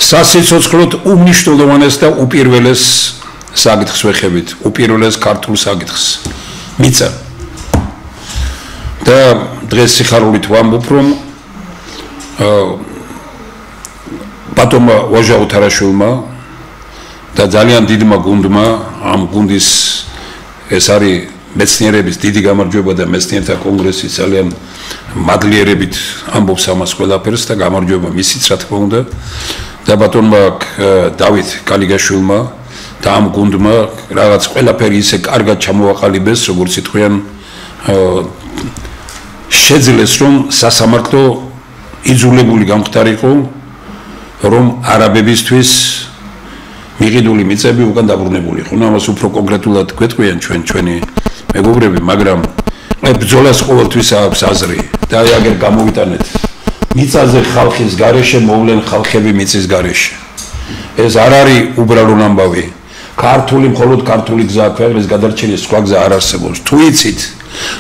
სასიცოცხლოდ უმნიშვნელოვანეს და უპირველეს საკითხს ვეხებით, უპირველეს ქართულ საკითხს. მიწა. და დღეს სიხარულით ვამბობ, რომ ბატონმა ვაჟა უთარაშვილმა და ძალიან დიდმა გუნდმა ამ გუნდის ეს არის მეცნიერების დიდი გამარჯვება და მეცნიერთა კონგრესი ძალიან მადლიერებით ამბობს ამას ყველაფერს და გამარჯვება მისიც რა თქმა უნდა და ბატონმა დავით კალიგაშვილმა და ამ გუნდმა რაღაც ყველაფერი ისე კარგად ჩამოაყალიბეს როგორც ითქვიან შეძლეს რომ სასამართლო იძულებული გამხდარიყო რომ არაბებისთვის მიყიდული მიწები უკან დაბრუნებული იყო. ნუ ამას უფრო კონკრეტულად გვეტყვიან ჩვენი მეგობრები, მაგრამ ბრძოლას ყოველთვის აქვს აზრი და აი აგერ გამოვიტანეთ. მიწაზე ხალხის გარეშე მოვლენ ხალხები მიწის გარეშე. ეს არ არის უბრალო ამბავი. ქართული მხოლოდ ქართული გზა ქვეყნის გადარჩენის სხვა გზა არ არსებობს. თუ იცით,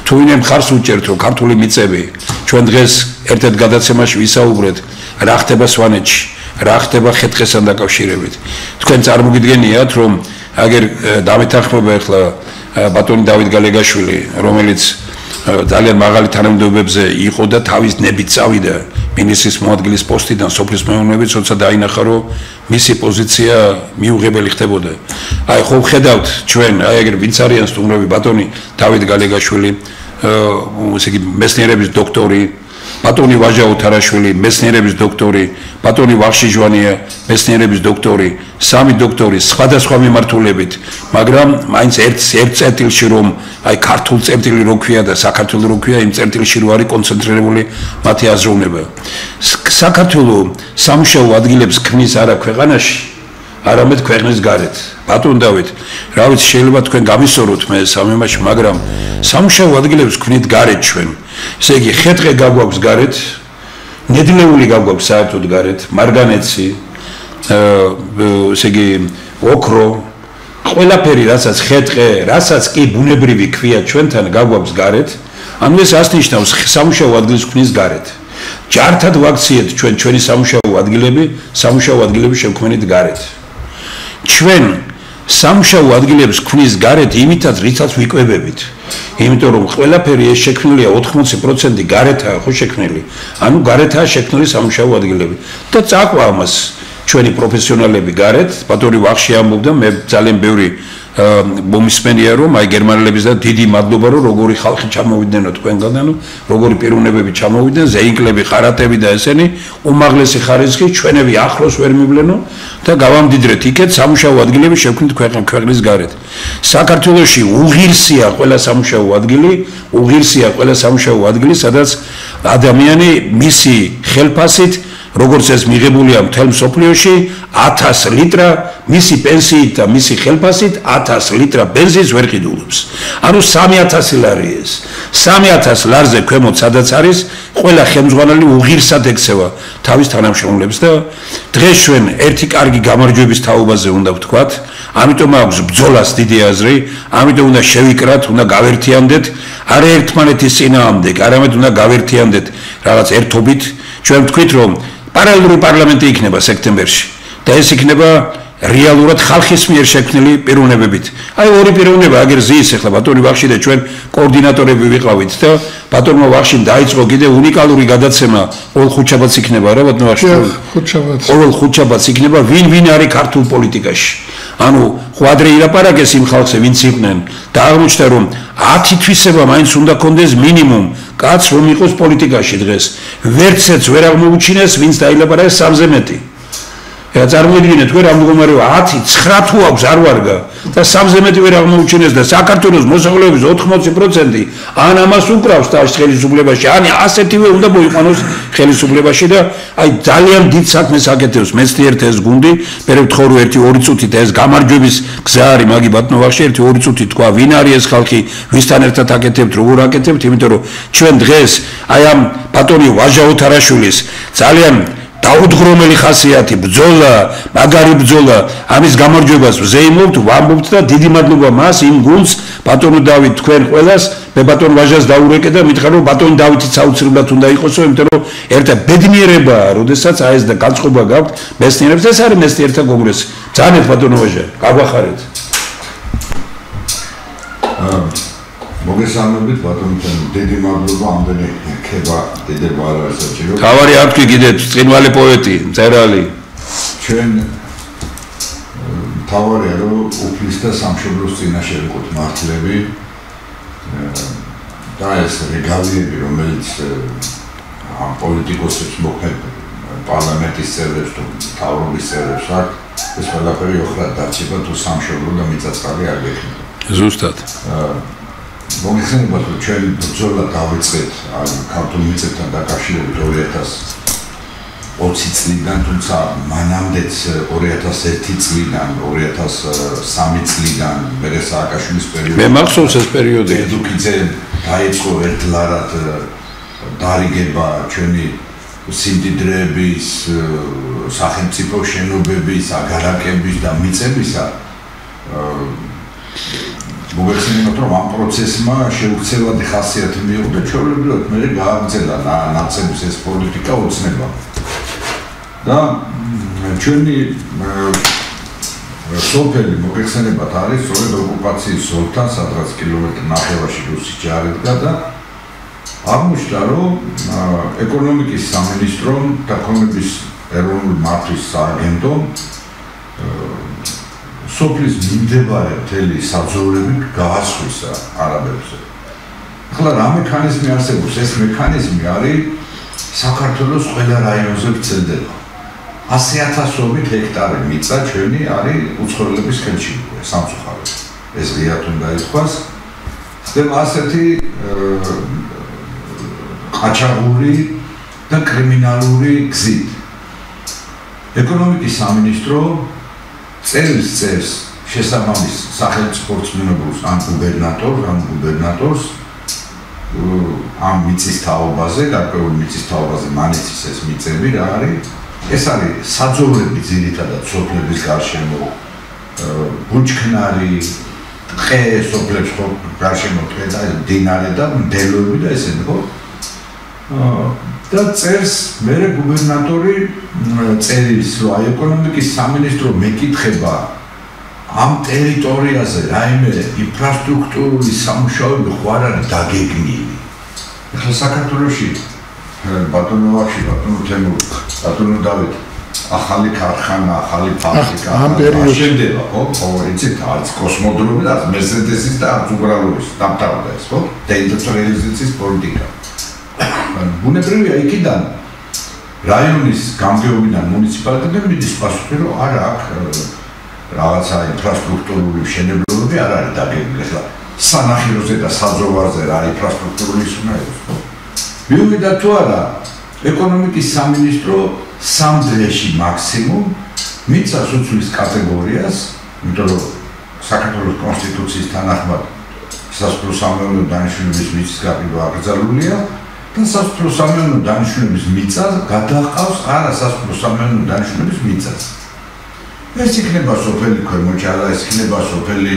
თუ ვინმე მხარს უჭერთ რომ ქართული მიწები ჩვენ დღეს ერთ-ერთ გადაცემაში ვისაუბრეთ რა ხდება სვანეთში, რა ხდება ხეთყესთან დაკავშირებით. თქვენ წარმოგიდგენიათ რომ აგერ დამეთანხმება ახლა ბატონი დავით გალეგაშვილი, რომელიც ძალიან მაღალი თანამდებობებზე იყო და თავის ნებით წავიდა მინისტრის მოადგილის პოსტიდან სოფლის მეურნეობით, როცა დაინახა რომ მისი პოზიცია მიუღებელი ხდებოდა. აი ხო ხედავთ ჩვენ, აი ეგრე ვინც არიან სტუმრები, ბატონი დავით გალეგაშვილი, ესე იგი მეცნიერების დოქტორი, ბატონი ვაჟა უთარაშვილი, მეცნიერების დოქტორი, ბატონი ვახში ჟვანია, მეცნიერების დოქტორი, სამი დოქტორი სხვადასხვა მიმართულებით, მაგრამ მაინც ერთ წერტილში რომ აი ქართულ წერტილი რო ქვია და საქართველოს რო ქვია, იმ წერტილში რო არის კონცენტრირებული მათი აზროვნება. საქართველო სამუშაო ადგილებს ქმნის არა ქვეყანაში, არამედ ქვეყნის გარეთ. ბატონ დავით, რა ვიცი შეიძლება თქვენ გამისწოროთ მე სამემაში, მაგრამ სამუშაო ადგილებს ქმნით გარეთ ჩვენ. ესე იგი ხეთყე გაგვაქვს გარეთ, ნედლეული გაგვაქვს საერთოდ გარეთ, მარგანეცი, ესე იგი ოქრო, ყველაფერი რასაც ხეთყე, რასაც კი ბუნებრივი ქვია ჩვენთან გაგვაქვს გარეთ, ანუ ეს ასნიშნავს სამუშაო ადგილს ქმნის გარეთ. ჯართად ვაქციეთ ჩვენ ჩვენი სამუშაო ადგილები შევქმნით გარეთ. ჩვენ სამუშაო ადგილებს ქმნის გარეთ იმითაც რითაც ვიკვებებით. იმიტომ რომ ყველაფერი ეს შექმნილია 80% გარეთაა ხო შექმნილი. ანუ გარეთაა შექმნილი სამუშაო ადგილები. და წაყვა ამას ჩვენი პროფესიონალები გარეთ, ბატონი ვახში ამბობდა, მე ძალიან ბევრი მომისმენია რომ აი გერმანელების და დიდი მადლობა რომ როგორი ხალხი ჩამოვიდნენ თქვენგან, ანუ როგორი პიროვნებები ჩამოვიდნენ, ზეინკლები, ხარატები და ესენი უმაღლესი ხარისხი ჩვენები ახლოს ვერ მივლენო და გავამდიდრეთ იქეთ სამუშაო ადგილები შევქმნით ქვეყნის გარეთ. საქართველოში უღირსია ყველა სამუშაო ადგილი, სადაც ადამიანი მისი ხელფასით როგორც ეს მიღებულია მთელ მსოფლიოში 1000 ლიტრა მისი პენსიით და მისი ხელფასით 1000 ლიტრა ბენზინს ვერ ყიდულობს. ანუ 3000 ლარი ეს. 3000 ლარზე ქვემოთ სადაც არის, ყველა ხელმძღვანელი უღირსად ექცევა თავის თანამშრომლებს და დღეს ჩვენ ერთი კარგი გამარჯვების თაობაზე უნდა ვთქვათ, ამიტომ აქვს ბრძოლას დიდი აზრი, ამიტომ უნდა შევიკრათ, უნდა გავერთიანდეთ, არა ერთმანეთის წინააღმდეგ, არამედ უნდა გავერთიანდეთ რაღაც ერთობით. ჩვენ ვთქვით რომ პარალელური პარლამენტი იქნება სექტემბერში და ეს იქნება რეალურად ხალხის მიერ შექმნილი პიროვნებებით. აი ორი პიროვნება აგერ ზის ახლა ბატონი ვახში და ჩვენ კოორდინატორები ვიყავით და ბატონმა ვახშიმ დაიწყო კიდე უნიკალური გადაცემა ყოველ ხუთშაბათს იქნება რა ბატონო ვახში? ყოველ ხუთშაბათს იქნება ვინ არის ქართულ პოლიტიკაში. ანუ ხო ადრე ილაპარაკეს იმ ხალხზე ვინც იყვნენ და აღმოჩნდა რომ 10 თვისება მაინც უნდა კონდეს მინიმუმ კაც რომ იყოს პოლიტიკაში დღეს. ვერცეც ვერ აღმოუჩინეს ვინც დაილაპარაკეს 3-ზე მეტი. რა წარმოიდგინეთ თქვენ რა მდგომარეობა 10 9 თუ აქვს არ ვარგა და 3-ზე მეტი ვერ აღმოუჩინეს და საქართველოს მოსახლეობის 80% ან ამას უკრავს თავის ხელისუფლებაში, ან ასეთივე უნდა მოიყვანოს ხელისუფლებაში და აი ძალიან დიდ საქმეს აკეთებს მეცნიერთა ეს გუნდი. მე ვთხოვ რომ 1-2 წუთით ეს გამარჯვების გზა არის მაგი ბატონო ვახში 1-2 წუთით თქვა ვინ არის ეს ხალხი, ვისთან ერთად აკეთებთ, როგორ აკეთებთ, იმიტომ რომ ჩვენ დღეს აი ამ ბატონი ვაჟა უთარაშვილის ძალიან დაუდგრომელი ხასიათი ბრძოლა, მაგარი ბრძოლა, ამის გამარჯვებას ვზეიმობთ, ვამბობთ და დიდი მადლობა მას იმ გუნდს, ბატონო დავით თქვენ ყველას მე ბატონ ვაჟას დაურეკე და მითხრა რომ ბატონი დავითიც აუცილებლად უნდა იყოსო, იმიტომ რომ ერთა ბედნიერებაა, როდესაც აი ეს და განწყობა გაქვთ მეცნიერებს, ეს არის მეცნიერთა კონგრესი. ძალიან ბატონო ვაჟა, გაგვახარეთ. მოგესალმებით ბატონო, დიდი მადლობა ამდენი ხება დიდება არ არის საჭირო. თავარი არ თქვი კიდე წინვალე პოეტი, მწერალი. ჩვენ თავარია რომ უფლის და სამშობლოს წინაშე ვიყოთ მართლები და ეს რეგალიები რომელიც ამ პოლიტიკოსებს მოქმედ პარლამენტის წევრებს თუ მთავრობის წევრებს აქვს ეს ყველაფერი ოხრად დარჩება თუ სამშობლო და მიწა-წყალი არ გექნება. ზუსტად. მოგეხსენებათ რომ ჩვენ ბრძოლა დავიწყეთ ქართულ მიწებთან დაკავშირებით 2020 წლიდან, თუმცა მანამდეც 2001 წლიდან, 2003 წლიდან, მერე სააკაშვილის პერიოდში. მე მახსოვს ეს პერიოდი. დედუქიძე დაიწყო ერთლარად დარიგება ჩვენი სიმდიდრეების, სახელმწიფო შენობების, აგარაკების და მიწებისა. მოგეხსენებათ რომ ამ პროცესმა შეუცვლელი ხასიათი მიიღო და ჩვეულებრივად მე გააგრძელა ნაცების ეს პოლიტიკა ოცნება. და ჩვენი სოფელი მოგეხსენებათ არის სწორედ ოკუპაციის ზოლთან, სადღაც კილომეტრი ნახევარში რუსი ჯარი დგა და აღმოჩნდა რომ ეკონომიკის სამინისტრომ და ქონების ეროვნული მართვის სააგენტომ სოფლის მიმდებარე მთელი საძოვრები გაასხვისა არაბებზე. ახლა რა მექანიზმი არსებობს? ეს მექანიზმი არის საქართველოს ყველა რაიონზე ვრცელდება. 100,000-ობით ჰექტარი მიწა ჩვენი არის უცხოელების ხელში, სამწუხაროდ. ეს ღიად უნდა ითქვას. ხდება ასეთი ყაჩაღური და კრიმინალური გზით. ეკონომიკის სამინისტრო წერს შესაბამის სახელმწიფო რწმუნებულს ან გუბერნატორს ამ მიწის თაობაზე, გარკვეული მიწის თაობაზე მანეთის ეს მიწები რა არის? ეს არის საძოვრები ძირითადად სოფლების გარშემო, ბუჩქნარი, ტყე სოფლებს გარშემო ტყე და მდინარე და მდელოები და ესენი ხო? და წერს მერე გუბერნატორი წერილს, რომ აი ეკონომიკის სამინისტრო მეკითხება ამ ტერიტორიაზე რაიმე ინფრასტრუქტურული სამუშაოები ხო არ არის დაგეგმილი. ახლა საქართველოში ბატონო ვახში, ბატონო თემურ, ბატონო დავით, ახალი ქარხანა, ახალი ფაბრიკა შენდება, ხო? იცით, არც კოსმოდრომი და მერსედესის და არც უბრალოების დამთავრდა ეს, ხო? დეინდუსტრიალიზაციის პოლიტიკა. ბუნებრივია იქიდან რაიონის გამგეობიდან მუნიციპალიტეტები მიდის პასუხი, რომ არა აქვს რაღაცა ინფრასტრუქტურული მშენებლობები არ არის დაგეგმილი. ახლა სანახიროზე და საძოვარზე რა ინფრასტრუქტურული უნდა იყოს, ხო? მიუხედავად თუ არა, ეკონომიკის სამინისტრო 3 დღეში მაქსიმუმ მიწას უცვლის კატეგორიას, იმიტომ რომ საქართველოს კონსტიტუციის თანახმად სასოფლო-სამეურნეო დანიშნულების მიწის გაყიდვა აკრძალულია და სასოფლო-სამეურნეო დანიშნულების მიწა გადაჰყავს არა სასოფლო-სამეურნეო დანიშნულების მიწას. ეს იქნება სოფელი ქვემოჭალა, ეს იქნება სოფელი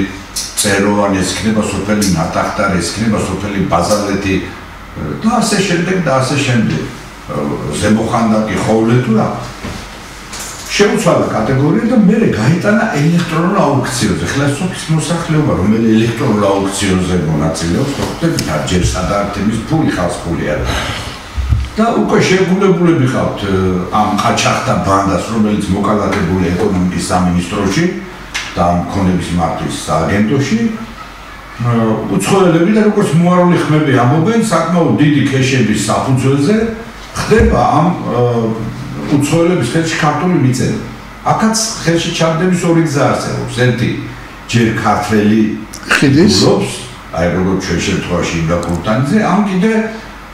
წეროვანი, ეს იქნება სოფელი ნატახტარი, ეს იქნება სოფელი ბაზალეთი და ასე შემდეგ და ასე შემდეგ. ზემოხანდაკი ხოვლე თუ რა. შეუცვალა კატეგორია და მერე გაიტანა ელექტრონულ აუქციონზე. ხლა სოფლის მოსახლეობა რომელი ელექტრონულ აუქციონზე მონაწილეობს, ხოხდებით ჯერ სადარდების ფული ხალხს ფული არის. და უკვე შეგულებულები ხავთ ამ ყაჩაღთა ბანდას, რომელიც მოკალათებული ეკონომიკის სამინისტროში და ამ ქონების მართვის სააგენტოში. უცხოელები და როგორც მოარული ხმები ამბობენ, საკმაოდ დიდი ქეშების საფუძველზე ხდება ამ უცხოელების ხელში ქართული მიწები. აქაც ხელში ჩაგდების ორი გზა არსებობს. ერთი ჯერ ქართველი ხიდის, აი როგორც ჩვენ შემთხვევაში იმდა კურტანიძე, ამ კიდე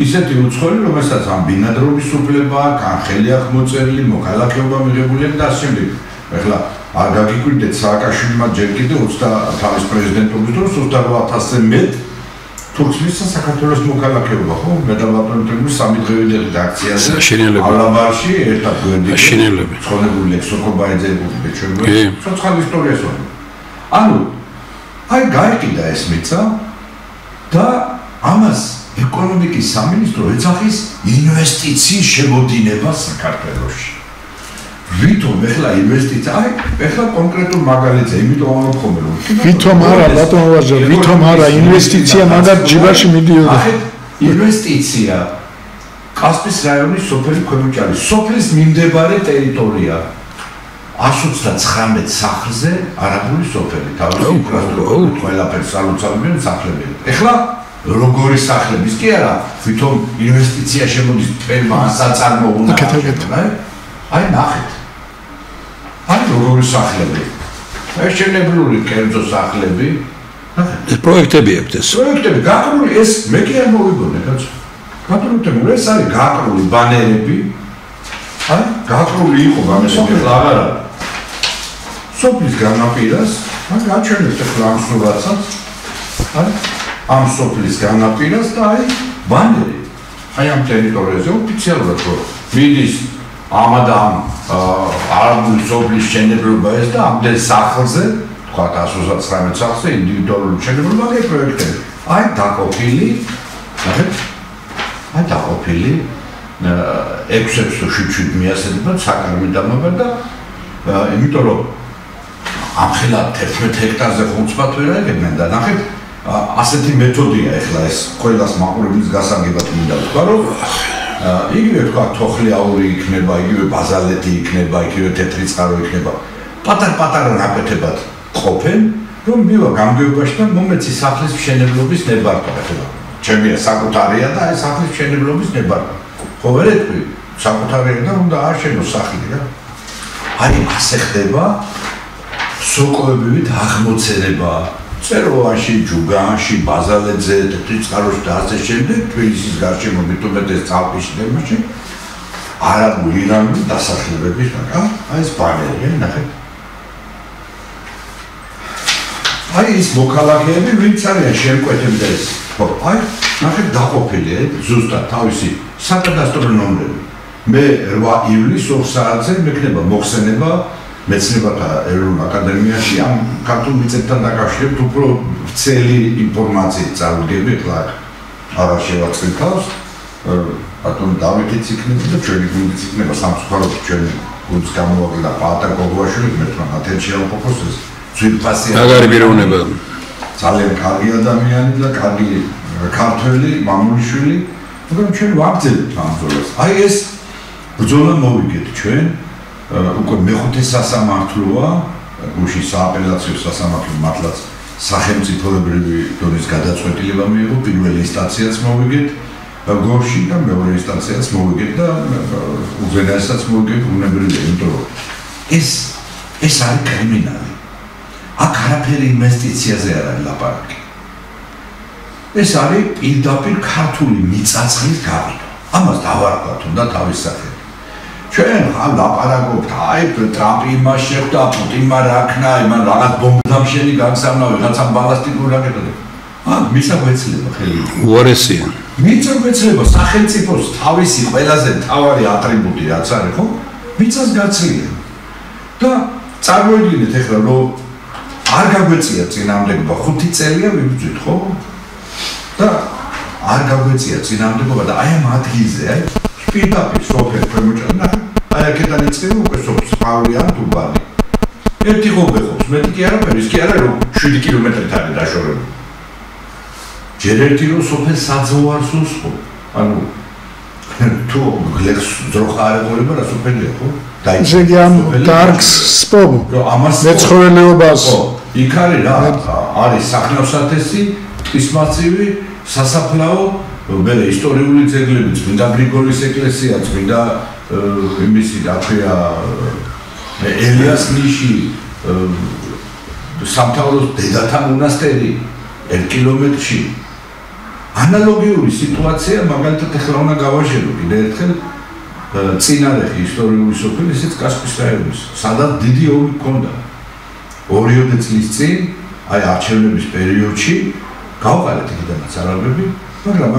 ისეთი უცხოელი, რომელსაც ამ ბინადრობის უფლება აქვს, ან ხელი აქვს მოწერილი, მოქალაქეობა მიღებული და ასე შემდეგ. ეხლა არ გაგიკვირდეთ სააკაშვილმა ჯერ კიდე 20 თავის პრეზიდენტობის დროს 28,000-ზე მეტ თურქს მისცა საქართველოს მოქალაქეობა, ხო? მე და ბატონო თემური 3 დღევით რედაქციაზე ალაბარში ერთად გვერდით ცხოვრებული ლექსოკობაიძე ბეჩოები ცოცხალ ისტორიას ვარ. ანუ აი გაიყიდა ეს მიწა და ამას ეკონომიკის სამინისტრო ეძახის ინვესტიციის შემოდინება საქართველოში. ვითომ ეხლა ინვესტიცია, ეხლა კონკრეტულ მაგალითზე, იმიტომ ამბობ რომ ვითომ არა, ბატონო ვაჟა, ვითომ არა, ინვესტიცია მაგარ ჯიბაში მიდიოდა. ინვესტიცია კასპიის რაიონის სოფელი ქვემოჭალის სოფლის მიმდებარე ტერიტორია 129 სახლზე არაბული სოფელი თავისი ინფრასტრუქტურით ყველაფერს ალოცავდნენ სახლები. ეხლა როგორი სახლების კი არა, ვითომ ინვესტიცია შემოდის თელმა საწარმო უნდა. აი ნახეთ. აი როგორი სახლები. შეშენებლური კერძო სახლები. ეს პროექტები აქვს ეს. პროექტები გაკრული ეს მე კი არ მოვიგონე კაცო. გაკრული ეს არის გაკრული ბანერები. აი გაკრული იყო ბანერები აღარა. სოფლის განაპირას, აი გაჩვენეთ ახლა ამ სურათსაც. აი ამ სოფლის განაპირას და აი ბანერი. აი ამ ტერიტორიაზე ოფიციალურად რო მიდის ამადამ არაბული სოფლის შენებლობა ეს და ამდენ სახლზე, თქვა 129 სახლზე ინდივიდუალური შენებლობა და პროექტები. აი დაყოფილი, ნახეთ. აი დაყოფილი 6-7 მიასებად საკარმი დამაბა და იმიტომ რომ ამხელა 11 ჰექტარზე ხუნცბად ვერ აიღებენ და ნახეთ ასეთი მეთოდია ეხლა ეს ყველას მაყურებლის გასაგებად მინდა ვთქვა რომ იგივე თქვა თოხლიაური იქნება, იგივე ბაზალეთი იქნება, იგივე თეთრი წყარო იქნება. პატარ-პატარა ნაკვეთებად ყოფენ, რომ მივა გამგეობაში და მომეცი სახლის მშენებლობის ნებართვა. ჩემია საკუთარია და ეს სახლის მშენებლობის ნებართვა. ხო ვერ ეტყვი, საკუთარია და უნდა აშენო სახლი რა. აი ასე ხდება სოკოებივით აღმოცენება. წეროვანში, ჯუგანში, ბაზალეთზე, თეთრი წყაროში და ასე შემდეგ, თბილისის გარშემო მეტუმეტეს წალყიშნებაში არაბული ირანული დასახლებები ხარ. აი ეს ბანერია, ნახეთ. აი ეს მოქალაქეები ვინც არიან შემკვეთები და ეს. ხო, აი ნახეთ დაყოფილია ზუსტად თავისი საკადასტრო ნომრები. მე 8 ივლისს 2 საათზე მექნება მოხსენება მეცნიერებათა ეროვნულ აკადემიაში ამ ქართულ მიწებთან დაკავშირებით უფრო ვრცელი ინფორმაციით წავიდები, ხლა არა შევაწყვითავს, ბატონო დავითიც იქნება და ჩვენი გუნდიც იქნება სამწუხაროდ ჩვენი გუნდს გამოვაკლა პაატარ გოგუაშვილი, მე თქვა ათენში ალყოფოს ეს ძვირფასი მაგარი პიროვნება. ძალიან კარგი ადამიანი და კარგი ქართველი, მამულიშვილი, მაგრამ ჩვენ ვაგრძელებთ ამ ბრძოლას. აი ეს ბრძოლა მოვიგეთ ჩვენ უკვე მეხუთე სასამართლოა, გუშინ სააპელაციო სასამართლო მართლაც სახელმწიფოებრივი დონის გადაწყვეტილება მიიღო, პირველი ინსტანციაც მოვიგეთ გორში და მეორე ინსტანციაც მოვიგეთ და უზენაესაც მოვიგეთ უნებრივია, იმიტომ რომ ეს არის კრიმინალი. აქ არაფერი ინვესტიციაზე არ არის ლაპარაკი. ეს არის პირდაპირ ქართული მიწა-წყლის გაყიდვა. ამას დავარქვათ უნდა თავის სახელი. ჩვენ ლაპარაკობთ, აი ტრამპი იმას შეხვდა, პუტინმა რა ქნა, იმან რაღაც ბომბდამშენი გაგზავნა, ვიღაცამ ბალასტიკური რაკეტა. მისა გვეცლება ხელი. უარესია. მიწა გვეცლება სახელმწიფოს თავისი ყველაზე მთავარი ატრიბუტი რაც არის, ხო? მიწას გაცლია. და წარმოიდგინეთ ახლა რომ არ გაგვეწია წინააღმდეგობა 5 წელია ვიბრძვით, ხო? და არ გაგვეწია წინააღმდეგობა და აი ამ ადგილზე, აი პირდაპირ სოფელ ქვემოჭალა, აი აქედან იწყება უკვე სოფლის პავლიან თუბანი. ერთი ღობეხობს, მეტი კი არაფერი, ის კი არა რომ 7 კილომეტრით არის დაშორებული. ჯერ ერთი რომ სოფელ საძოვარს უსხო. ანუ თუ გლეხს ძროხა არ ეყოლება რა სოფელია, ხო? ესე იგი ამ დარგს სპობ. მეცხოველეობას. ხო, იქ არის რა, არის სახნავსათესი, ტყის მასივი, სასაფლაო მე ისტორიული ძეგლები, წმინდა გრიგორის ეკლესია, წმინდა იმისი რა ქვია ელიას ნიში, სამთავროს დედათა მონასტერი 1 კილომეტრში. ანალოგიური სიტუაცია მაგალითად ახლა უნდა გავაჟერო კიდე ერთხელ წინარეხი ისტორიული სოფელი, ესეც კასპიის რაიონის, სადაც დიდი ომი ჰქონდა. 2 წლის წინ, აი არჩევნების პერიოდში გავყარეთ იქიდანაც არაბები, მაგრამ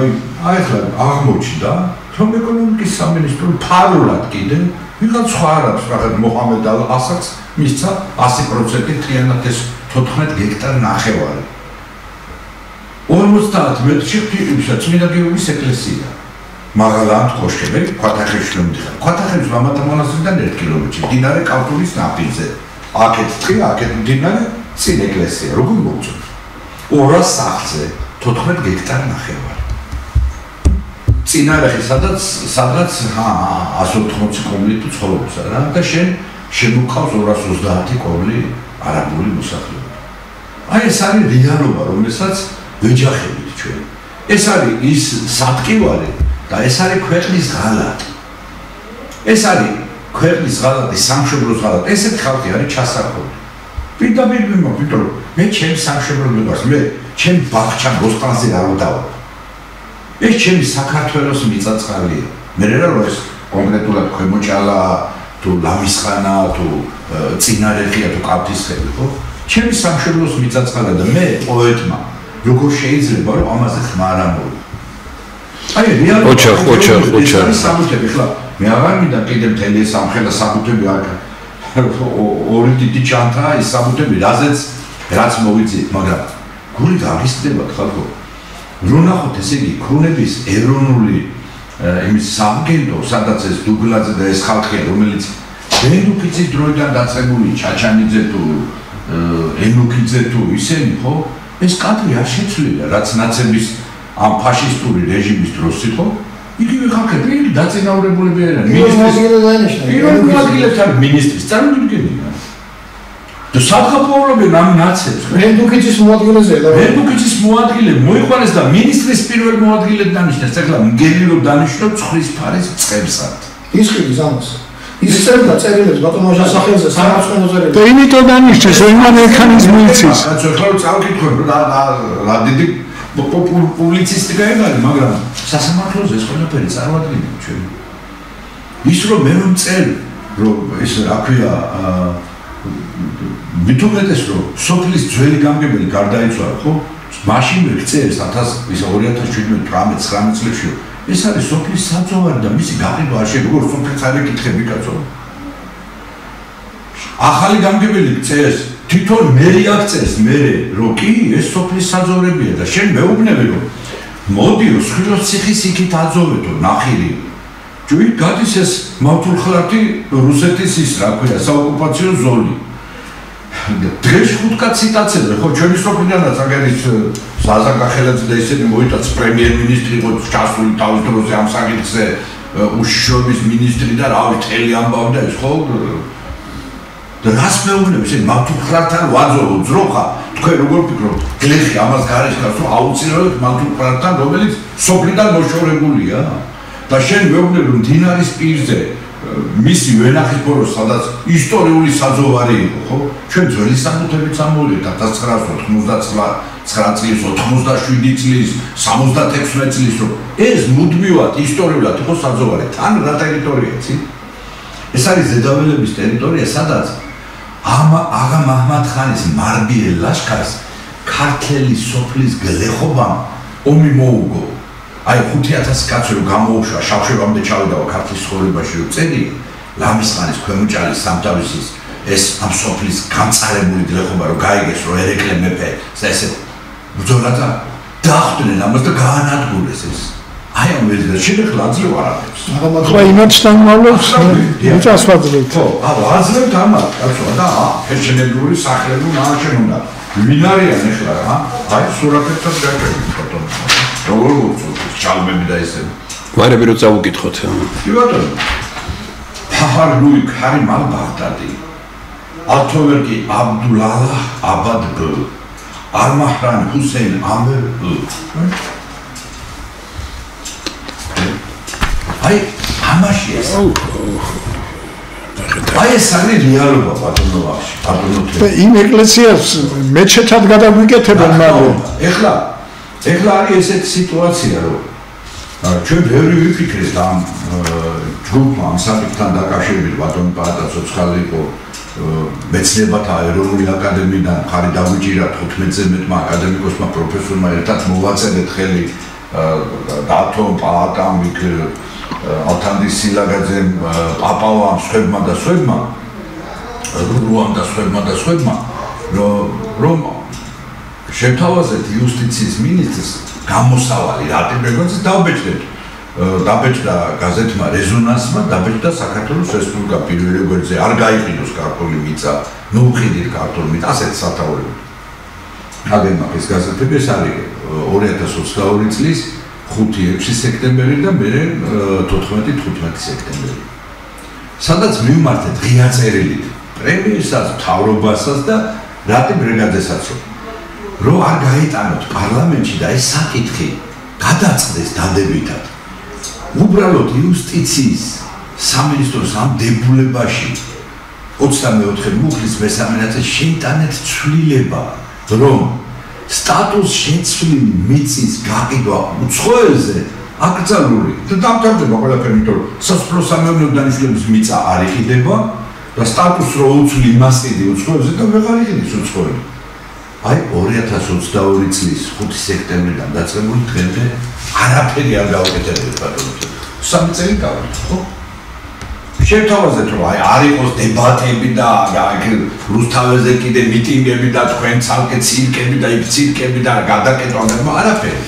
აი ახლა აღმოჩნდა, რომ ეკონომიკის სამინისტრო ფარულად კიდე ვიღაც სხვა არაბს, რაღაც მოჰამედ ალ-ასადს მისცა 100% 14 გექტარ ნახევარი. 50 მეტრში წმინდა გიორგის ეკლესია. მაგალითად კოშკები, ქვათახეთში მომდიხარ. ქვათახეთის მამათა მონასტრიდან 1 კილომეტრში, მდინარე კავთულის ნაპირზე. აქეთ ტყე, აქეთ მდინარე, წინ ეკლესია. როგორ მოვწოდოთ? 200 სახლზე 14 გექტარი ნახევარი. წინარეხი სადაც 180 კომლი თუ ცხოვრობს რა და შენ შემოყავს 230 კომლი არაბული მოსახლეობა. აი ეს არის რეალობა, რომელსაც ვეჯახებით ჩვენ. ეს არის ის სატკივარი და ეს არის ქვეყნის ღალატი. ეს არის ქვეყნის ღალატი, სამშობლოს ღალატი. ესეთ ხალხი არის ჩასახული. პირდაპირ ვიმოგვიტრო, მე ჩემს სამშობლოს მიყვარს, მე ჩემ ბაღჩა ბოსტანზე არ ვდავალ. ეს ჩემი საქართველოს მიწა-წყალია. მე რა ეს კონკრეტულად ქვემოჭალა თუ ლამისხანა თუ წინარეხია თუ კავთისხევი ხო? ჩემი სამშობლოს მიწა-წყალა და მე პოეტმა როგორ შეიძლება რომ ამაზე ხმა არ ამოვიდა. აი რეალურად ოჩა სამუთები ხლა მე აღარ მინდა კიდე მთელი სამხედრო სამუთები აქ ორი დიდი ჩანთა ის სამუთები რაც მოვიძიეთ მაგრამ გული გაგისტებათ ხალხო რო ნახოთ ესე იგი ქონების ეროვნული იმის სამგენდო სადაც ეს დუგლაძე და ეს ხალხი რომელიც ენუქიძის დროიდან დაწებული ჩაჩანიძე თუ ენუქიძე თუ ისინი ხო ეს კადრი არ შეცვლილა რაც ნაცების ამ ფაშისტური რეჟიმის დროს იყო იგივე ხალხები იგი დაწინაურებულები არიან მინისტრის წარმოგიდგენია და საფხაპოვლებენ ამ ნაცებს ენუქიძის მოადგილეზე და ენუქიძის მოადგილე მოიყვანეს და მინისტრის პირველ მოადგილედ დანიშნეს ეხლა მგელი რომ დანიშნო ცხრის ფარის წყებსად ისხილის ამას ის წერდა წერილებს ბატონოჟა სახელზე სამართლო წერილებს და იმიტომ დანიშნეს რომ იმან მექანიზმი იცის კაცო ეხლა რომ წავკითხებ რა დიდი პუბლიცისტიკა ეგ არის მაგრამ სასამართლოზე ეს ყველაფერი წარმოადგენია ჩვენ ის რომ მე რომ წერ რომ ეს რა ქვია მithumetes რომ სოფლის ძველი გამგებელი გარდაიცვალა ხო მაშინ ვექცეს 2017-18 წლებში ეს არის სოფლის საძოვარი და მისი გაყიდვა არ შეიძლება როგორ სოფლის არ ეკითხები კაცო ახალი გამგებელი წეს თვითონ მერი აქცეს მერე რო კი ეს სოფლის საძოვრებია და შენ მეუბნები რომ მოდიო სხილოს ციხის იქით აძოვეთო ნახირი ჯუი გადის ეს მავთულხლართი რუსეთის ის რა ქვია საოკუპაციო ზოლი დღეში 5 კაცი დაწევდა ხო ჩვენი სოფლიდანაც აგერის საზაგახელაძე და ისინი მოიტაც პრემიერ-მინისტრი იყო ჩასული თავის დროზე ამ საკითხზე უშიშროების მინისტრი და რავი თელი ამბავდა ეს ხო და რას მეუბნები შენ მავთულხლართთან ვაძოვო ძროხა თქვენ როგორ ფიქრობთ გლეხი ამას გარიშკავს რომ აუცილებლად მავთულხლართთან რომელიც სოფლიდან მოშორებულია და შენ მეუბნები რომ მდინარის პირზე მისი ვენახის ბოროს სადაც ისტორიული საძოვარი იყო ხო ჩვენ ძველი სამუთებით ამოვიდა 1999 წლის 97 წლის 76 წლის რომ ეს მუდმივად ისტორიულად იყო საძოვარი თან რა ტერიტორია იცი ეს არის ზედაველების ტერიტორია სადაც აღა მაჰმად-ხანის მარბიელ ლაშქარს ქართელი სოფლის გლეხობამ ომი მოუგო აი 5000 კაცი რომ გამოუშვა შავშევამდე ჩავიდავა ქართლის ცხოვრებაში რომ წელი ლამისხანის ქვემოჭალის სამთავისის ეს ამ სოფლის გამწარებული გლეხობა რომ გაიგეს რომ ერეკლე მეფე და ესე ბრძოლათა დახვდნენ ამას და გაანადგურეს ეს აი ამ ველზე შეიძლება ლაძიო არაფერს ახლა იმათთან მავლობს მიწას ვაძლევთ ხო ვაძლევთ ამას კაცო და ფეშენებური სახლები მაშინ უნდა ვინ არიან ეხლა რა აი სურათებსაც გაიგებთ ბატონო როგორ მოვწოდოთ ჩალმები და ესე ვარები რო წავუკითხოთ კი ბატონო ფაჰარლუი ქარიმ ალ-ბაღდადი ათოვერგი აბდულალა აბად ბ ალ-მაჰრან ჰუსეინ ამერ აი ამაში ეს აი ეს არის რეალობა ბატონობაში ბატონო იმ ეკლესიას მეჩეთად გადაგვიკეთებენ მაგრამ ეხლა არის ესეთი სიტუაცია რომ ჩვენ ბევრი ვიფიქრეთ ამ ჯგუფმა ამ საკითხთან დაკავშირებით ბატონი პარატა ცოცხალი იყო მეცნიერებათა ეროვნული აკადემიიდან ხარი დავიჭირა 15-ზე მეტმა აკადემიკოსმა პროფესორმა ერთად მოვაწერეთ ხელი დათო პაატამ იქ ალთანდის სილაგაძემ პაპავამ სხვებმა და სხვებმა რომ შევთავაზეთ იუსტიციის მინისტრს გამოსავალი რატომ როგორც დაბეჭდა გაზეთმა რეზონანსმა დაბეჭდა საქართველოს რესპუბლიკა პირველი გვერდზე არ გაიყიდოს ქართული მიწა მოუყიდეთ ქართული მიწა ასეთ სათაურები აგემაკის გაზეთები ეს არის 2022 წლის 5-6 სექტემბერი და მე 14-15 სექტემბერი სადაც მივმართეთ ღია წერილით პრემიერსაც მთავრობასაც და რატი ბრიგადესაც რომ არ გაიტანოთ პარლამენტში და ეს საკითხი გადაწყდეს დადებითად უბრალოდ იუსტიციის სამინისტროს ამ დებულებაში 24 მუხლის მესამე ნაწილში შეიტანეთ ცვლილება რომ სტატუს შეცვლილი მიწის გაყიდვა უცხოელზე აკრძალული და დამთავრდება ყველაფერი იმიტომ რომ სასოფლო-სამეურნეო დანიშნულების მიწა არ იყიდება და სტატუს რო უცვლი მასიდი უცხოელზე და ვეღარ იყიდეს უცხოელი აი 2022 წლის 5 სექტემბრიდან დაწყებული დღემდე არაფერი არ გაუკეთებიათ ბატონო. სამი წელი გავიდა, ხო? შევთავაზეთ რომ აი არ იყოს დებატები და რუსთაველზე კიდე მიტინგები და თქვენ ცალკე ცირკები და იქ ცირკები და გადაკეთება არაფერი.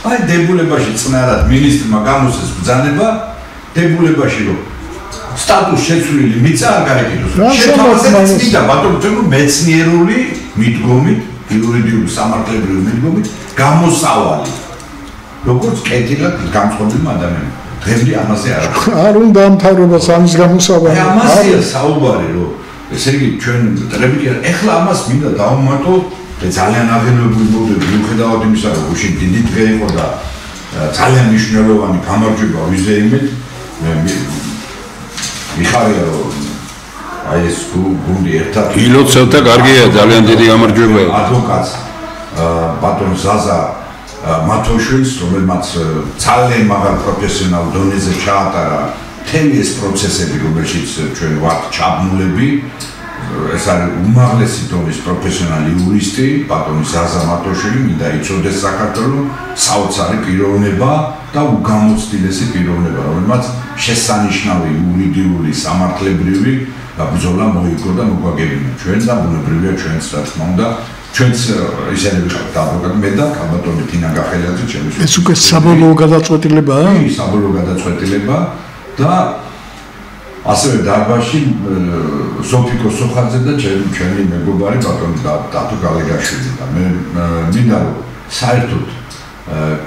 აი დებულებაში წნარად მინისტრმა გამოსცეს ბრძანება დებულებაში რომ სტატუს შეცვლილი მიწა არ გაიყიდოს. შევთავაზეთ წმინდა ბატონო თქვენ მეცნიერული მიდგომით იურიდიული სამართლებრივი მიდგომით გამოსავალი როგორც კეთილად განწყობილმა ადამიანმა დღემდე ამაზე არ უნდა ამთავრებას ამის გამოსავალი ამაზეა საუბარი რომ ესე იგი ჩვენ ტრებიკი ეხლა ამას მინდა დავუმატო ძალიან აღელვებული მოდები მიუხედავად იმისა რომ გუშინ დიდი დღე იყო და ძალიან მნიშვნელოვანი გამარჯვება ვიზეიმეთ მიხარია რომ აი ეს გუნდი ერთად ილოცავდა კარგია ძალიან დიდი გამარჯვება ადვოკატს ბატონ ზაზა მათოშვილს რომელმაც ძალიან მაღალ პროფესიონალ დონეზე ჩაატარა მთელი ეს პროცესები რომელშიც ჩვენ ვართ ჩაბმულები ეს არის უმაღლესი დონის პროფესიონალი იურისტი ბატონი ზაზა მათოშვილი მინდა იცოდეს საქართველოს საოცარი პიროვნება და უგამოცდილესი პიროვნება რომელმაც შესანიშნავი იურიდიული სამართლებრივი ბრძოლა მოიგო და მოგვაგებინა ჩვენ და ბუნებრივია ჩვენც რა თქმა უნდა ჩვენც ისინი ვიყავთ ადვოკატი მე და კაბატონი თინა გახელაძე ჩემი ეს უკვე საბოლოო გადაწყვეტილებაა? კი, საბოლოო გადაწყვეტილება და ასევე დარბაზში სოფიკო სოხაძე და ჩემი მეგობარი ბატონი დათო გალეგაშვილი და მე მინდა რომ საერთოდ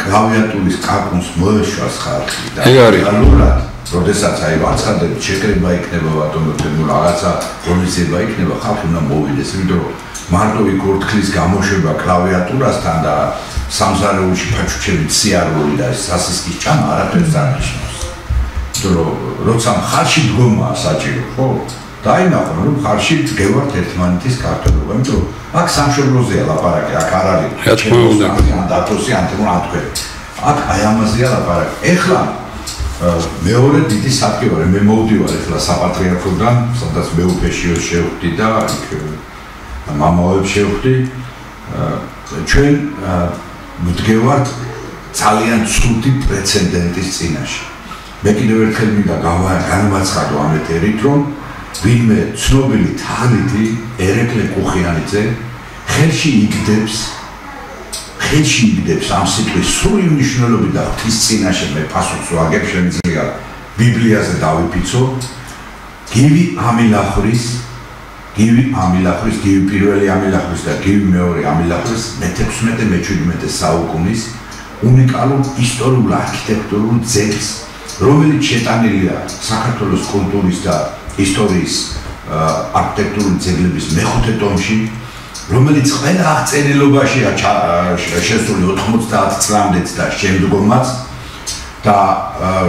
კლავიატურის კაკუნს მოეშვას ხალხი და რეალურად როდესაც აი ვაცხადებ შეკრება იქნება ბატონო თემურ რაღაცა ღონისება იქნება ხალხი უნდა მოვიდეს იმიტომ რომ მარტო იქ ორთქლის გამოშვება კლავიატურასთან და სამზარეულში ფაჩუჩებით სიარული და სასისკის ჭამა არაფერს არ ნიშნავს. როცა მხარში დგომაა საჭირო, ხო? დაინახო რომ მხარში დგევართ ერთმანეთის ქართველობა, იმიტომ რომ აქ სამშობლოზეა ლაპარაკი, აქ არ არის. ან დათოსი ან თქვენ. აქ აი ამაზეა ლაპარაკი. ეხლა მეორე დიდი საკი ვარ, მე მოვდივარ ეხლა საპატრიარქოდან, სადაც მეუფეშიო შევხვდი და იქ მამაოებს შევხვდი ჩვენ ვდგევართ ძალიან ცუდი პრეცედენტის წინაშე მე კიდევ ერთხელ მინდა განვაცხადო ამ ეთერით რომ ვინმე ცნობილი თაღლითი ერეკლე კუხიანიძე ხელში იგდებს ამ სიტყვის სრული მნიშვნელობით და ღვთის წინაშე მე პასუხს ვაგებ შემიძლია ბიბლიაზე დავიფიცო გივი ამილახრის გივი პირველი ამილახრის და გივი მეორე ამილახრის მე-16-მე-17 საუკუნის უნიკალურ ისტორიულ არქიტექტურულ ძეგლს, რომელიც შეტანილია საქართველოს კულტურის და ისტორიის არქიტექტურული ძეგლების მეხუთე ტომში, რომელიც ყველა აღწერილობაშია შესული 90 წლამდეც და შემდგომაც და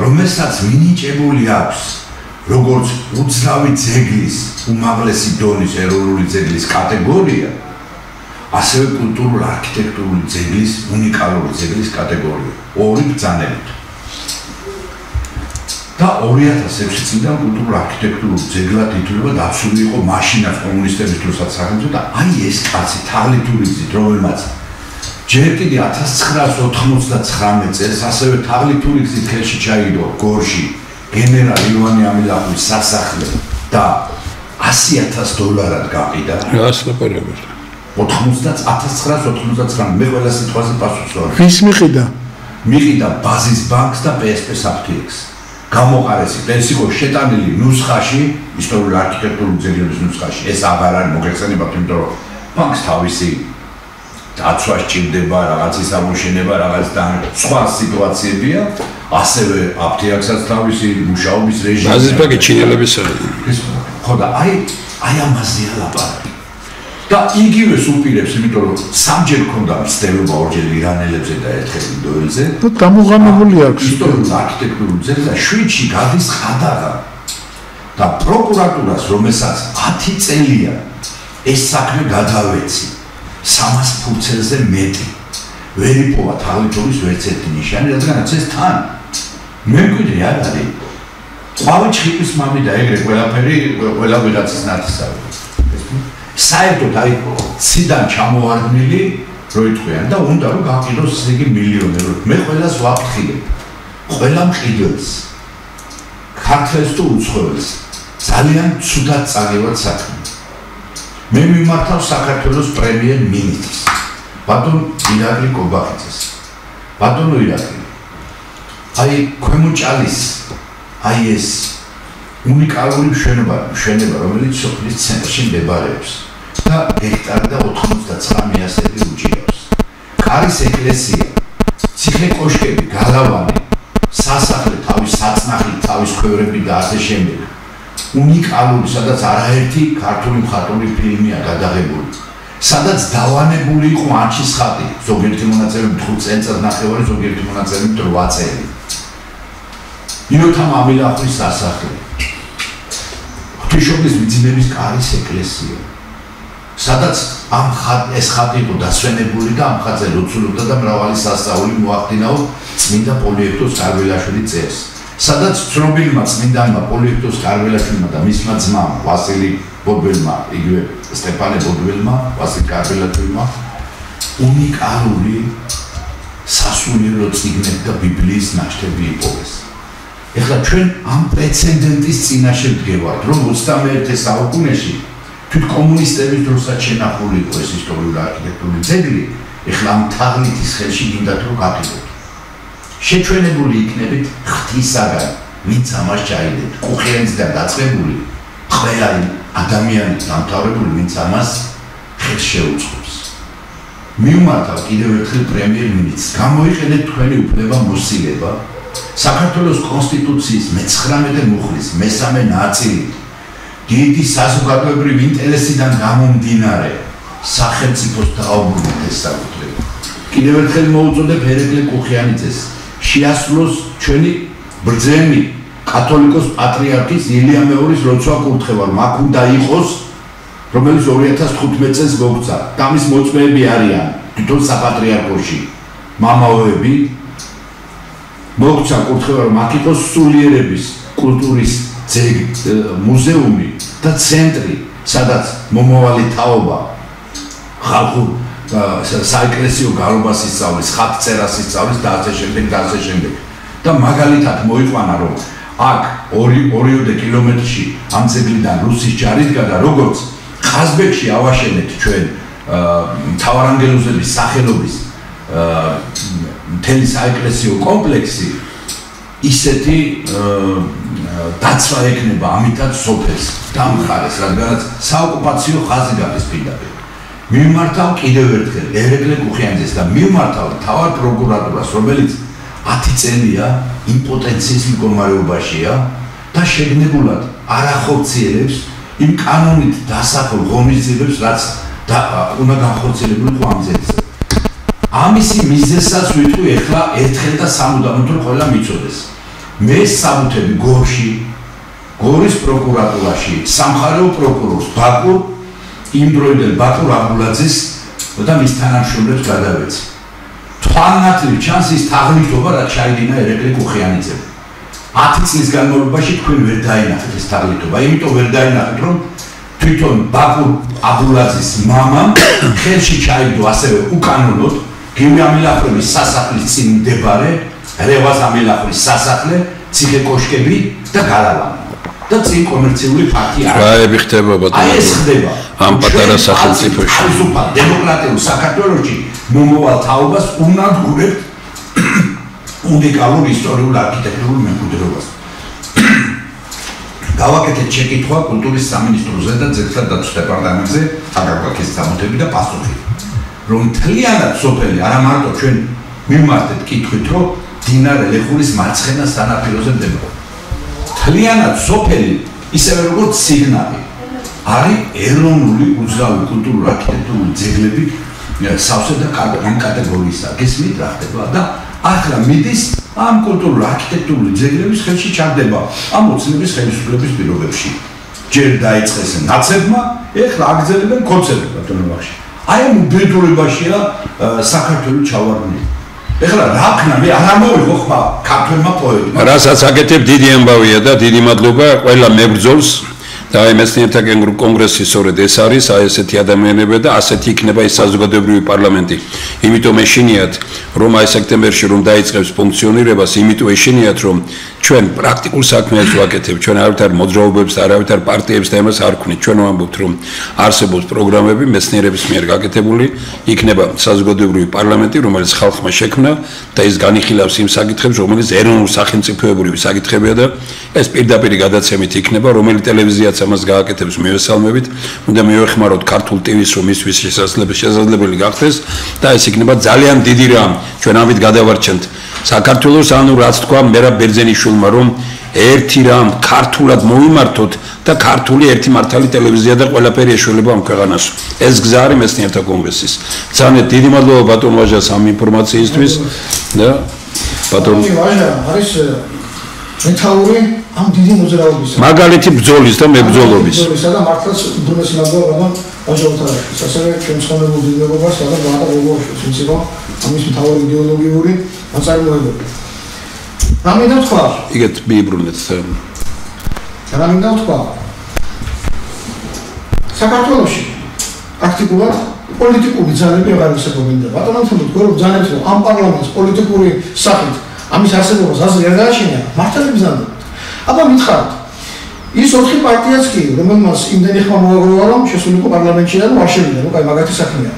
რომელსაც მინიჭებული აქვს როგორც უცნაური ძეგლის უმაღლესი დონის ეროვნული ძეგლის კატეგორია, ასევე კულტურულ არქიტექტურული ძეგლის უნიკალური ძეგლის კატეგორია, ორი ბრძანებით. და 2006 წლიდან კულტურულ არქიტექტურულ ძეგლად ითვლება დაცული იყო მაშინაც კომუნისტების დროსაც სახელმწიფო და აი ეს კაცი თაღლითური გზით, რომელმაც ჯერ კიდე 1999 წელს ასევე თაღლითური გზით ხელში ჩაიგდო გორში გენერალ ივანე ამილახვის სასახლე და $100,000 გაყიდა. რას ლაპარაკობთ? 1999 მე ყველა სიტყვაზე პასუხს ვარ. ვის მიყიდა? მიყიდა ბაზის ბანკს და PSP საფთიებს. გამოყარეს პენსიკო შეტანილი ნუსხაში, ისტორიული არქიტექტურული ძეგლების ნუსხაში. ეს აღარ არის მოგეხსენებათ, იმიტომ რომ ბანკს თავისი დაცვა სჭირდება, რაღაცის ამოშენება, რაღაც და სხვა სიტუაციებია. ასევე აფთიაქსაც თავისი მუშაობის რეჟიმი. ბაზის ბანკი ჩინელების ხო და აი ამაზეა ლაპარაკი. და იგივეს უპირებს, იმიტომ რომ სამჯერ ქონდა მცდელობა ორჯერ ირანელებზე და ერთხელ ინდოელზე. და დამოღანებული აქვს ისტორიული არქიტექტურული ძეგლი და შვიდში გადის ყადაღა. და პროკურატურას, რომელსაც 10 წელია ეს საქმე გადავეცი, 300 ფურცელზე მეტი. ვერ იპოვა თაღლითობის ვერც ერთი ნიშანი, რადგანაც ეს თან. მე მკვიდრი არ არის. ყვავი ჩხიპის მამი და ეგრე ყველაფერი ყველა ვიღაცის ნათესავი. საერთოდ აი ციდან ჩამოვარდნილი რო იტყვიან და უნდა რომ გაყიდოს ისეთი მილიონერი. მე ყველას ვაფრთხილებ. ყველა მყიდველს. ქართველს თუ უცხოელს. ძალიან ცუდად წაგებად საქმე. მე მიმართავ საქართველოს პრემიერ-მინისტრს. ბატონ ირაკლი კობახიძეს. ბატონო ირაკლი. აი ქვემოჭალის აი ეს უნიკალური მშვენება, რომელიც სოფლის ცენტრში მდებარეობს. და ჰექტარი და 99 ასეთი უჭირავს. კარის ეკლესია, ციხე-კოშკები, გალავანი, სასახლე, თავის საწნახი, თავის ქვევრები და ასე შემდეგ. უნიკალური, სადაც არაერთი ქართული მხატვრული ფილმია გადაღებული. სადაც დავანებული იყო ანჩის ხატი, ზოგიერთი მონაწილეები 5 წელიწად ნახევარი, ზოგიერთი მონაწილეები 8 წელი. იოთა მამილახვის სასახლე. ღვთისმშობლის მიძინების კარის ეკლესია. სადაც ეს ხატი იყო დასვენებული და ამ ხატზე ლოცულობდა და მრავალი სასწაული მოახდინაო წმინდა პოლიექტოს კარველაშვილის წერს. სადაც ცნობილმა წმინდანმა პოლიექტოს კარველაშვილმა და მისმა ძმამ ვასილი ბოდველმა, იგივე სტეფანე ბოდველმა, ვასილ კარველაშვილმა უნიკალური სასულიერო წიგნები და ბიბლიის ნაშთები იპოვეს. ეხლა ჩვენ ამ პრეცედენტის წინაშე ვდგევართ, რომ 21 საუკუნეში თვით კომუნისტების დროსაც შენახული იყო ეს ისტორიული არქიტექტურული ძეგლი, ეხლა ამ თაღლითის ხელში გინდათ რომ გაკეთოთ. შეჩვენებული იქნებით ღვთისაგან, ვინც ამას ჩაიდეთ, კუხიანიდან დაწყებული, ყველა ადამიანი დამთავრებული, ვინც ამას ხელს შეუწყობს. მივმართავ კიდევ ერთხელ პრემიერ-მინისტრს, გამოიყენეთ თქვენი უფლება მოსილება საქართველოს კონსტიტუციის მე-19 მუხლის მე-3 ნაწილი დიდი საზოგადოებრივი ინტერესიდან გამომდინარე სახელმწიფოს დაუბრუნდეთ ეს საკუთრება. კიდევ ერთხელ მოუწოდებ ერეკლე კუხიანიძეს შეასრულოს ჩვენი ბრძენი კათოლიკოს პატრიარქის ილია მეორის როცვა კურთხევა, მაგ უნდა იყოს, რომელიც 2015 წელს მოგვცა. და მის მოწმეები არიან თვითონ საპატრიარქოში მამაოები. მოგვცა კურთხევა, რომ აქ იყოს სულიერების კულტურის მუზეუმი და ცენტრი, სადაც მომავალი თაობა ხალხურ საეკლესიო გარობას ისწავლის, ხატწერას ისწავლის და ასე შემდეგ და ასე შემდეგ. და მაგალითად მოიყვანა, რომ აქ 2 კილომეტრში ამ ძეგლიდან რუსის ჯარი დგა, როგორც ყაზბეგში ავაშენეთ ჩვენ მთავარანგელოზების სახელობის მთელი საეკლესიო კომპლექსი, ისეთი დაცვა ექნება ამითაც სოფელს დამხარეს, რადგანაც საოკუპაციო ხაზი გადის პირდაპირ. მივმართავ კიდევ ერთხელ ერეკლე კუხიანიძეს და მივმართავ მთავარ პროკურატურას, რომელიც 10 წელია იმპოტენციის მდგომარეობაშია და შეგნებულად არ ახორციელებს იმ კანონით დასახულ ღონისძიებებს, რაც უნდა განხორციელებულიყო ამ ძეგლზე. ამისი მიზეზსაც ვიტყვი ეხლა ერთხელ და სამუდამოდ რომ ყველა მიცოდეს. მე საბუთები გორში, გორის პროკურატურაში, სამხარეო პროკურორს ბაკურ იმდროინდელ ბაკურ აბულაძის და მის თანამშრომლებს გადავეცი. თვალნათლივ ჩანს ის თაღლითობა, რაც ჩაიდინა ერეკლე კუხიანიძემ. 10 წლის განმავლობაში თქვენ ვერ დაინახეთ ეს თაღლითობა, იმიტომ ვერ დაინახეთ, რომ თვითონ ბაკურ აბულაძის მამამ ხელში ჩაიგდო ასევე უკანონოდ გიორგი ამილახვევის სასახლის წინ მდებარე რევაზ ამილახვის სასახლე, ციხე-კოშკები და გალავანი. და წინ კომერციული ფაქტი არ არის. აი, ხდება ბატონო. აი ეს ხდება. ამ პატარა სახელმწიფოში. ხელისუფალ დემოკრატიულ საქართველოში მომავალ თაობას უნადგურებთ უნიკალურ ისტორიულ არქიტექტურულ მემკვიდრეობას. გავაკეთეთ შეკითხვა კულტურის სამინისტროზე და ძეგლთა დაცვის დეპარტამენტზე აგრეთვე სამოთები და პასუხი. რომ თლიანად სოფელი არა მარტო ჩვენ მიმართეთ კითხვით, რომ დინარე ლეხურის მარცხენა სანაპიროზე მდებარეობს. თლიანად სოფელი ისევე როგორც სიგნალი არის ეროვნული უძრავი კულტურული არქიტექტურული ძეგლები სავსე და ამ კატეგორიისა. გესმით რა ხდება და ახლა მიდის ამ კულტურული არქიტექტურული ძეგლების ხელში ჩარდება ამ ოცნების ხელისუფლების პირობებში. ჯერ დაიწყეს ნაცებმა, ეხლა აგრძელებენ კონცერტებს ბატონობაში. აი ამ უბედურებაშია საქართველოს ჩავარდნილი. ეხლა რა ქნა მე არ ამოვიღო ხმა ქართველმა პოეტმა. რასაც აკეთებ დიდი ამბავია და დიდი მადლობა ყველა მებრძოლს. და აი მეცნიერთა კონგრესი სწორედ ეს არის, აი ესეთი ადამიანები და ასეთი იქნება ის საზოგადოებრივი პარლამენტი. იმიტომ ეშინიათ, რომ აი სექტემბერში რომ დაიწყებს ფუნქციონირებას, იმიტომ ეშინიათ, რომ ჩვენ პრაქტიკულ საქმეებს ვაკეთებ, ჩვენ არავითარ მოძრაობებს და არავითარ პარტიებს და იმას არ ვქნით. ჩვენ ვამბობთ, რომ არსებობს პროგრამები მეცნიერების მიერ გაკეთებული, იქნება საზოგადოებრივი პარლამენტი, რომელიც ხალხმა შექმნა და ის განიხილავს იმ საკითხებს, რომელიც ეროვნულ სახელმწიფოებრივი საკითხებია და ეს პირდაპირ გადაცემით იქნება, რომელი ტელევიზიაც ამას გააკეთებს მივესალმებით, უნდა მივეხმაროთ ქართულ ტივს, რომ მისთვის შესაძლებელი გახდეს და ეს იქნება ძალიან დიდი რამ. ჩვენ ამით გადავარჩენთ საქართველოს, ანუ რაც თქვა მერაბ ბერძენიშვილმა, რომ ერთი რამ ქართულად მოვიმართოთ და ქართული ერთი მართალი ტელევიზია და ყველაფერი ეშველება ამ ქვეყანას. ეს გზა არის მეცნიერთა კონგრესის. ძალიან დიდი მადლობა ბატონ ვაჟას ამ ინფორმაციისთვის და ბატონ ვაჟა არის მეთაური ამ დიდი მოძრაობისა. მაგალითი ბრძოლის და მებრძოლობის. ბრძოლისა და მართლაც უბრალესი მადლობა ბატონ ვაჟაოთარაკის. ასევე ჩვენ ცხოვრებულ დიდებობას და ბატონ გოგოშვილს, ვინც იყო ამის მთავარი იდეოლოგიური ნაწარმოებები. რა მინდა თქვა? იგეთ მიიბრუნეთ. რა მინდა თქვა? საქართველოში პრაქტიკულად პოლიტიკური ძალები აღარ არსებობენ და ბატონო თქვენ რომ ძალებს რომ ამ პარლამენტს პოლიტიკური სახით ამის არსებობას აზრი არ გააჩნია, მართალი ბრძანდებათ. აბა მითხარით, ის 4 პარტიაც კი, რომელმაც იმდენი ხმა მოაგროვა, რომ შესულიყო პარლამენტში და არ შევიდა, ну, კაი, მაგათი საქმეა.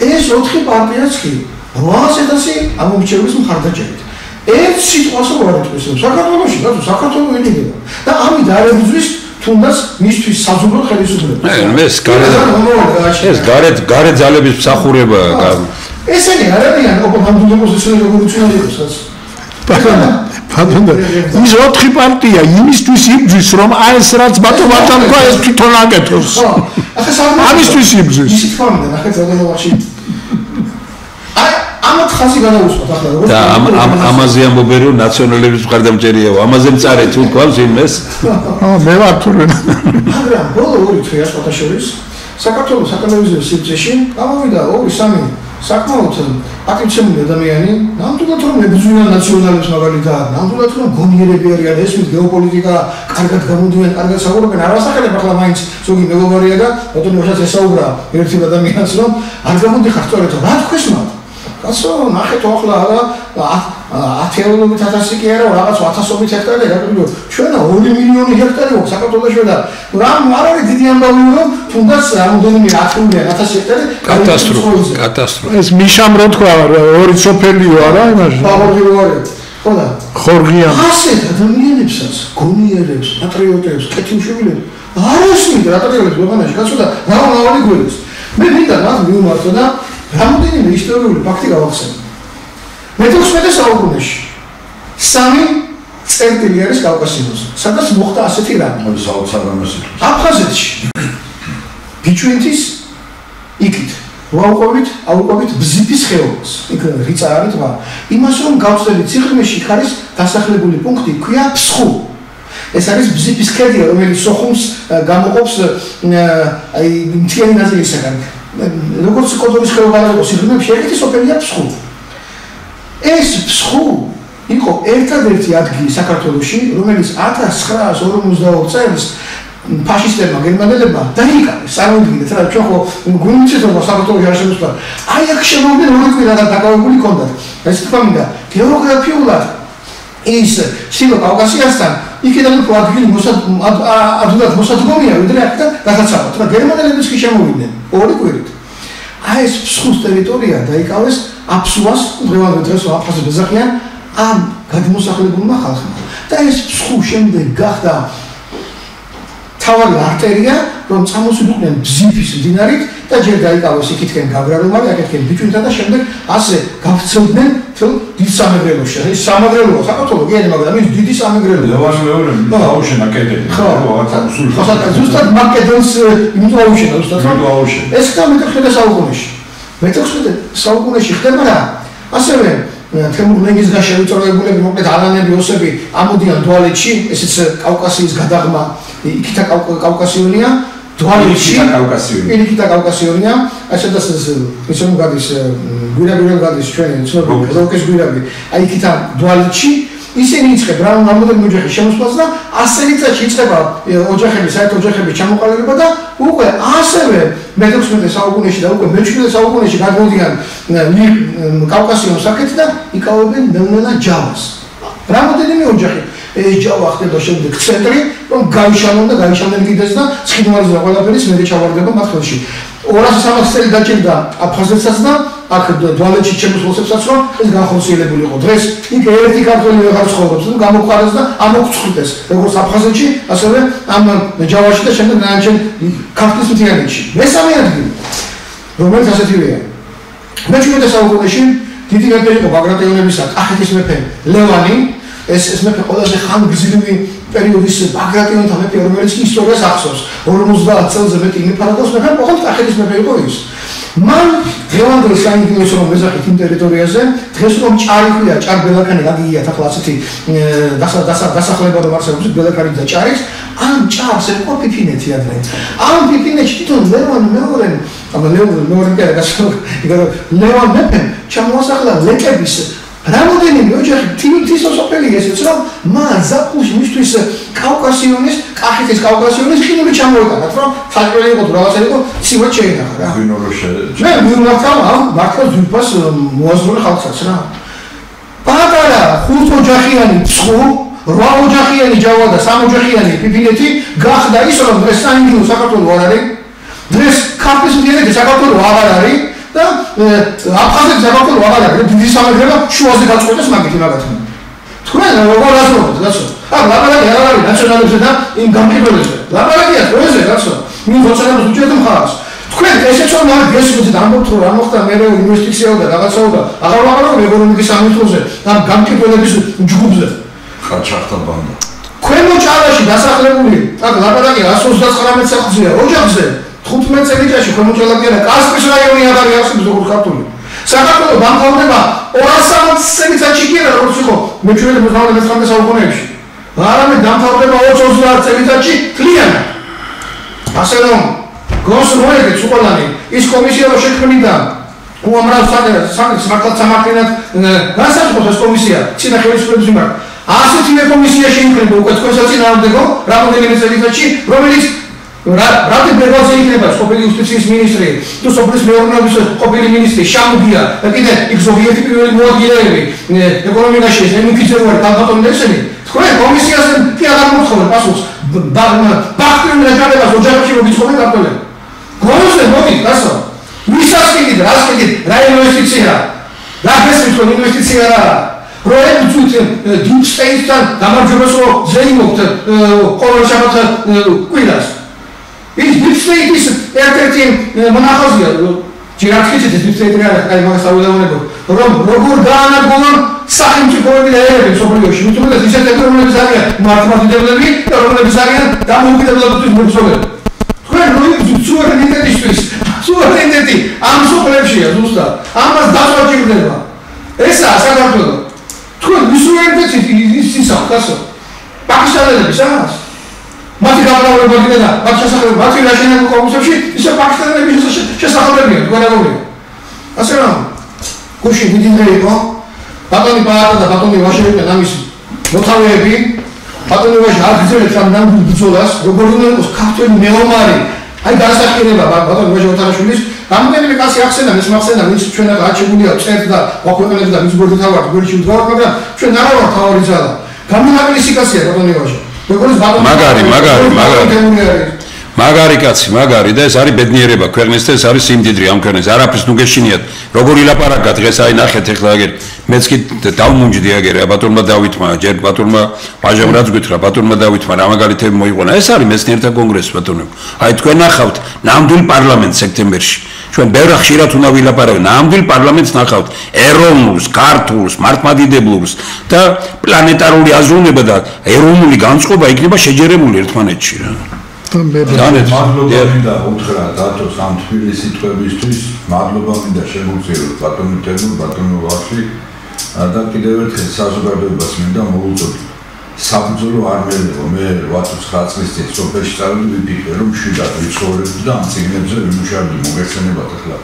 ეს 4 პარტიაც კი 800.000 ამომრჩევლის მხარდაჭერით. ერთ სიტყვას არ ეთქვეს, რომ საქართველოში, საქართველო ელიგება. და ამით არ ებრძვის თუნდაც მისთვის საზოგადო ხელისუფლება. ეს გარეთ ძალების მსახურებაა. ესენი არ არიან ოპონენტური პოზიციები რევოლუციონერებსაც. ბატონო, ის 4 პარტია იმისთვის იბრძვის, რომ აი ეს რაც ბატონმა თქვა, ეს თვითონ აკეთოს. ამისთვის იბრძვის. ის თქვა, ნახე ზოგადობაში. აი, ამათ ხაზი გადაუსვათ ახლა როგორ და ამაზე ამბობენ, რომ ნაციონალების მხარდამჭერიაო, ამაზე მწარე თუ გვავს იმეს. მე ვარ თურმე. მაგრამ ბოლო 2 თვეა შეთაშორის საქართველოს სატელევიზიო სივრცეში გამოვიდა 2-3 საკმაოდ აქტივცემული ადამიანი, ნამდვილად რომ ებრძვიან ნაციონალებს მაგალითად, ნამდვილად რომ გონიერები არიან, ესმით გეოპოლიტიკა, კარგად გამოდიან, კარგად საუბრობენ, არ ვასახელებ ახლა მაინც ზოგი მეგობარია და ბატონო ვაჟაც ესაუბრა ერთი ადამიანს, რომ არ გამოდიხარ სწორედ რა თქვეს მათ? კაცო, ნახეთ ახლა არა 10,000 კი არა, რაღაც 1000 ჰექტარი, რა ჩვენა 2 მილიონი ჰექტარი აქვს საქართველოში და რამ არ არის დიდი ამბავი რომ თუნდაც რამოდენიმე 10,000 ჰექტარი კატასტროფა. ეს მიშამ რო თქვა, 2 სოფელიო არა იმაში. ხოდა ხორღია. ასეთ ადამიანებსაც, გონიერებს, პატრიოტებს, კეთილშობილებს არ უსმით რა პატრიოტებს ქვეყანაში, კაცო და რა გველეს. მე მინდა მას მივმართო და რამოდენიმე ისტორიული ფაქტი გავახსენე. მე-16 საუკუნეში 3 წერტილი არის კავკასიონზე, სადაც მოხდა ასეთი რამე. აფხაზეთში. ბიჩვინთის იქით აუყვებით ბზიფის ხეობას. იქ რიცა არის თვა. იმას რომ გავწდებით ციხმეში იქ არის დასახლებული პუნქტი, ქვია ფსხუ. ეს არის ბზიფის ქედი, რომელიც სოხუმს გამოყოფს აი მთიანი ნაწილისაგან. როგორც კოდორის ხეობა იყო ციხმეში, ეგეთი სოფელია ფსხუ. ეს ფსხუ იყო ერთადერთი ადგილი საქართველოში, რომელიც 1940 წელს ფაშისტებმა გერმანელებმა დაიკავეს, წარმოიდგინეთ რა, ჩვენ ხო გუნდიცეთობა საქართველოს არსებობს. აი აქ შემოვიდნენ 2 კვირა და დაკავებული ჰქონდათ. ეს თქვა მინდა გეოგრაფიულად ის შილო კავკასიასთან იქიდან უფრო ადგილი ადვილად მოსადგომია, ვიდრე აქედან გადაცალოთ. და გერმანელების კი შემოვიდნენ ორი კვირით. აი ეს ფსხუს ტერიტორია დაიკავეს აფსუას, დღევანდელ დღეს აფხაზებს ეძახიან ამ გადმოსახლებულმა ხალხმა. და ეს ფსხუ შემდეგ გახდა თავი არტერია, რომ წამოსულიყვნენ ბზიფის მდინარით და ჯერ დაიკავეს იქითკენ გაბრალომარი, აქეთკენ ბიჭუნთა და შემდეგ ასე გავრცელდნენ თელ დიდ სამეგრელოში. ეს სამეგრელოა საქართველოს გიენი, მაგრამ ის დიდი სამეგრელოა. ლევან მეორე აუშენა კედელი. ხო, ზუსტად მაკედონს იმიტომ აუშენა, ზუსტად. ეს ხდა მე-16 საუკუნეში. მე-16 საუკუნეში ხდება რა? ასევე თემურ ლენგისგან შევიწროებულები, მოკლედ ალანები, ოსები ამოდიან თვალეთში, ესეც კავკასიის გადაღმა, იქითა კავკასიონია, თვალეთში, იქითა კავკასიონია, ასეთაც ისე რომ გადის გვირაბი გადის ჩვენი ცნობილი როკეს გვირაბი, აი იქითა თვალეთში ისინი იწყებ რა რამოდენიმე ოჯახის შემოსვლას და ასეთი წელში იწყება ოჯახები, საერთო ოჯახების ჩამოყალიბება და უკვე ასევე მე-16 საუკუნეში და უკვე მე-17 საუკუნეში გადმოდიან კავკასიონის აქეთ და იკავებენ ნელ-ნელა ჯავას. რამოდენიმე ოჯახი ეს ჯავა ხდება შემდეგ ცენტრი, რომ გაიშალონ და გაიშალდნენ კიდეც და ცხინვალზე ყველაფერი მე ჩავარდება მათ ხელში. 200-300 წელი დაჭირდა აფხაზეთსაც და აქ თვალეთში შემოსვლასაც რომ ეს განხორციელებული იყო. დღეს იქ ერთი ქართველი ვეღარ ცხოვრობს და გამოყარეს და ამოგვწყვიტეს როგორც აფხაზეთში, ასევე ამ ჯავაში და შემდეგ ნაჩენ ქართლის მთიანეთში. მესამე ადგილი, რომელიც ასეთივეა. მე-17 საუკუნეში დიდი მეფე იყო ბაგრატიონებისა, კახეთის მეფე ლევანი, ეს მეფე ყველაზე ხანგრძლივი პერიოდის ბაგრატიონთა მეფე, რომელიც ისტორიას ახსოვს. 50 წელზე მეტი იმეფარდოს მეფე, ოღონდ კახეთის მეფე იყო ის. მან დღევანდელ საინგილოსო რომ ეძახით იმ ტერიტორიაზე, დღეს რომ ჭარიხვია, ჭარბელაქანი გაგიგიათ ახლა ასეთი დასახლება რომ არსებობს ბელაქანი და ჭარის, ამ ჭარს ერქვა ფიფინეთი ადრე. ამ ფიფინეთში თვითონ ლევან მეორე, ლევან მეფე ჩამოასახლა ლეკების რამოდენიმე ოჯახი თითოსოფელი ესეც რომ მან ზაფხულში მისთვის კავკასიონის, კახეთის კავკასიონის ხილული ჩამოიტანათ, რომ თაჭველი იყო თუ რაღაცა იყო, ცივად შეინახა რა. მე მივმართავ ამ მართლა ძვირფას მოაზროვნე ხალხსაც რა. პატარა 5 ოჯახიანი ფსხუ, 8 ოჯახიანი ჯავა და 3 ოჯახიანი ფიფინეთი გახდა ის რომ დღეს საინგილო საქართველოს არ არის, დღეს ქართლის მთიანეთი საქართველოს აღარ არის. და აფხაზეთის საქართველოს აღარ არის, დიდი სამეგრელო შუაზე გაწყვეტეს მაგით მაგათი. თქვენ როგორ აზრობთ, გასო? აქ ლაპარაკი არ არის ნაციონალებზე და იმ გამყიდველებზე. ლაპარაკია თქვენზე, გასო? იმ როცა უჭერთ მხარს. თქვენ ესეც რომ არ გესმით ამბობთ რომ არ მოხდა მე ინვესტიციაო და რაღაცაო და აღარ ლაპარაკობ ეკონომიკის სამინისტროზე და გამყიდველების ჯგუფზე. ხაჩახთა ბანდა. ქვემო ჭალაში დასახლებული, აქ ლაპარაკი 129 სახლზეა, ოჯახზე. 15 წელიწადში შემოჭალაკია კასპიის რაიონი აღარ არსებობს როგორც ქართული. საქართველოს დამთავრდება 260 წელიწადში კი არა როგორც იყო მე-19 საუკუნეებში. არამედ დამთავრდება 20-30 წელიწადში თლიანად. ასე რომ გოსროედეთ უყოლანი ის კომისია რო შექმნიდა უამრავ საკითხს მართლაც სამართლიანად განსაზღვროს ეს კომისია წინა ხელისუფლების მიმართ. ასეთი კომისია შეიქმნება უკვე თქვენსაც წინააღმდეგო რამოდენიმე წელიწადში რომელიც რატი ბერბალზე იქნება სოფელი იუსტიციის მინისტრი თუ სოფლის მეურნეობის ყოფილი მინისტრი შამუგია და კიდე იქ ზოგიერთი პირველი მოადგილეები ეკონომიკაში ემიფიცერვარი კალბატონი ესენი თქვენ კომისიაზე კი აღარ მოთხოვენ პასუხს ბახტიონ რაჯაბებას ოჯახებში მოგიწყობენ ქართველები გონოსე მოგით გასო ვისაც კიდით რას კიდით რა ინვესტიცია რა გესმით რომ ინვესტიცია რა პროექტ დიპ სტეიტთან გამარჯვებას რო ზეიმობთ ყოველ შაბათ კვირას ის დიპსტეიტის ერთ-ერთი მონახაზია ჯერ აქეთ ეს დიპსტეიტი რა აი მაგას ავიდეონებო რომ როგორ გაანადგურონ სახელმწიფოები და ერები სოფლიოში მithumetes ისეთები რომლებიც არიან მართლმადიდებლები და რომლებიც არიან დამოუკიდებლობისთვის მოგზაურები თქვენ სუვერენიტეტი ამ სოფლებშია ზუსტად ამას დაწვაჭირდება ესაა საქართველო თქვენ სუვერენიტეტი ისაა ხასო პაკისტანელების ამას მათი გამრავლებები და მათ შესაძლებელი მათი ნაშენებულ კომისებში ისე პაკისტანელების შესაძლებელია თქვენაგობია ასე რომ გუშინ დიდი დღე იყო ბატონი პაატა და ბატონი ვაჟი იყვნენ ამის მოთავეები ბატონი ვაჟი არ გრძელებს ამ ნამდვილ ბრძოლას როგორ უნდა იყოს ქართველი მეომარი აი განსახიერება ბატონი ვაჟი ოთარაშვილის რამდენიმე კაცი ახსენა ეს მახსენა ვინც ჩვენად აჩებულია წერს და მოგვეყენებს და ვინც გორდით ავართ გვერდში ვდგავართ მაგრამ ჩვენ არა ვართ თავარი ძალა გამონაკლისი კაცია ბატონი ვაჟი მაგარი კაცი, მაგარი და ეს არის ბედნიერება ქვეყნის და ეს არის სიმდიდრე ამ ქვეყნის. არაფერს ნუ გეშინიათ. როგორ ილაპარაკა დღეს აი ნახეთ ეხლა აგერ მეც კი დავმუნჯდი აგერა ბატონმა დავითმა, ჯერ ბატონმა მაჟამ რაც გითხრა, ბატონმა დავითმა რა მაგალითები მოიყვანა. ეს არის მეცნიერთა კონგრესი ბატონო. აი თქვენ ნახავთ ნამდვილ პარლამენტს სექტემბერში. ჩვენ ბევრ ხშირად უნდა ვილაპარაკოთ. ნამდვილ პარლამენტს ნახავთ ეროვნულს, ქართულს, მართლმადიდებლურს და პლანეტარული აზროვნება და ეროვნული განწყობა იქნება შეჯერებული ერთმანეთში რა. მადლობა მინდა უთხრა დათოს ამ თბილი სიტყვებისთვის, მადლობა მინდა შემოგწიოთ ბატონო თემო, ბატონო ვახში და კიდევ ერთხელ საზოგადოებას მინდა მოუწოდოთ. საბრძოლო არ მეყო, მე 89 წლის წინ სოფელში წავედი, ვიფიქრე რომ შვიდად ვიცხოვრებდი და ამ წიგნებზე ვიმუშავებდი მოგეხსენებათ ახლა.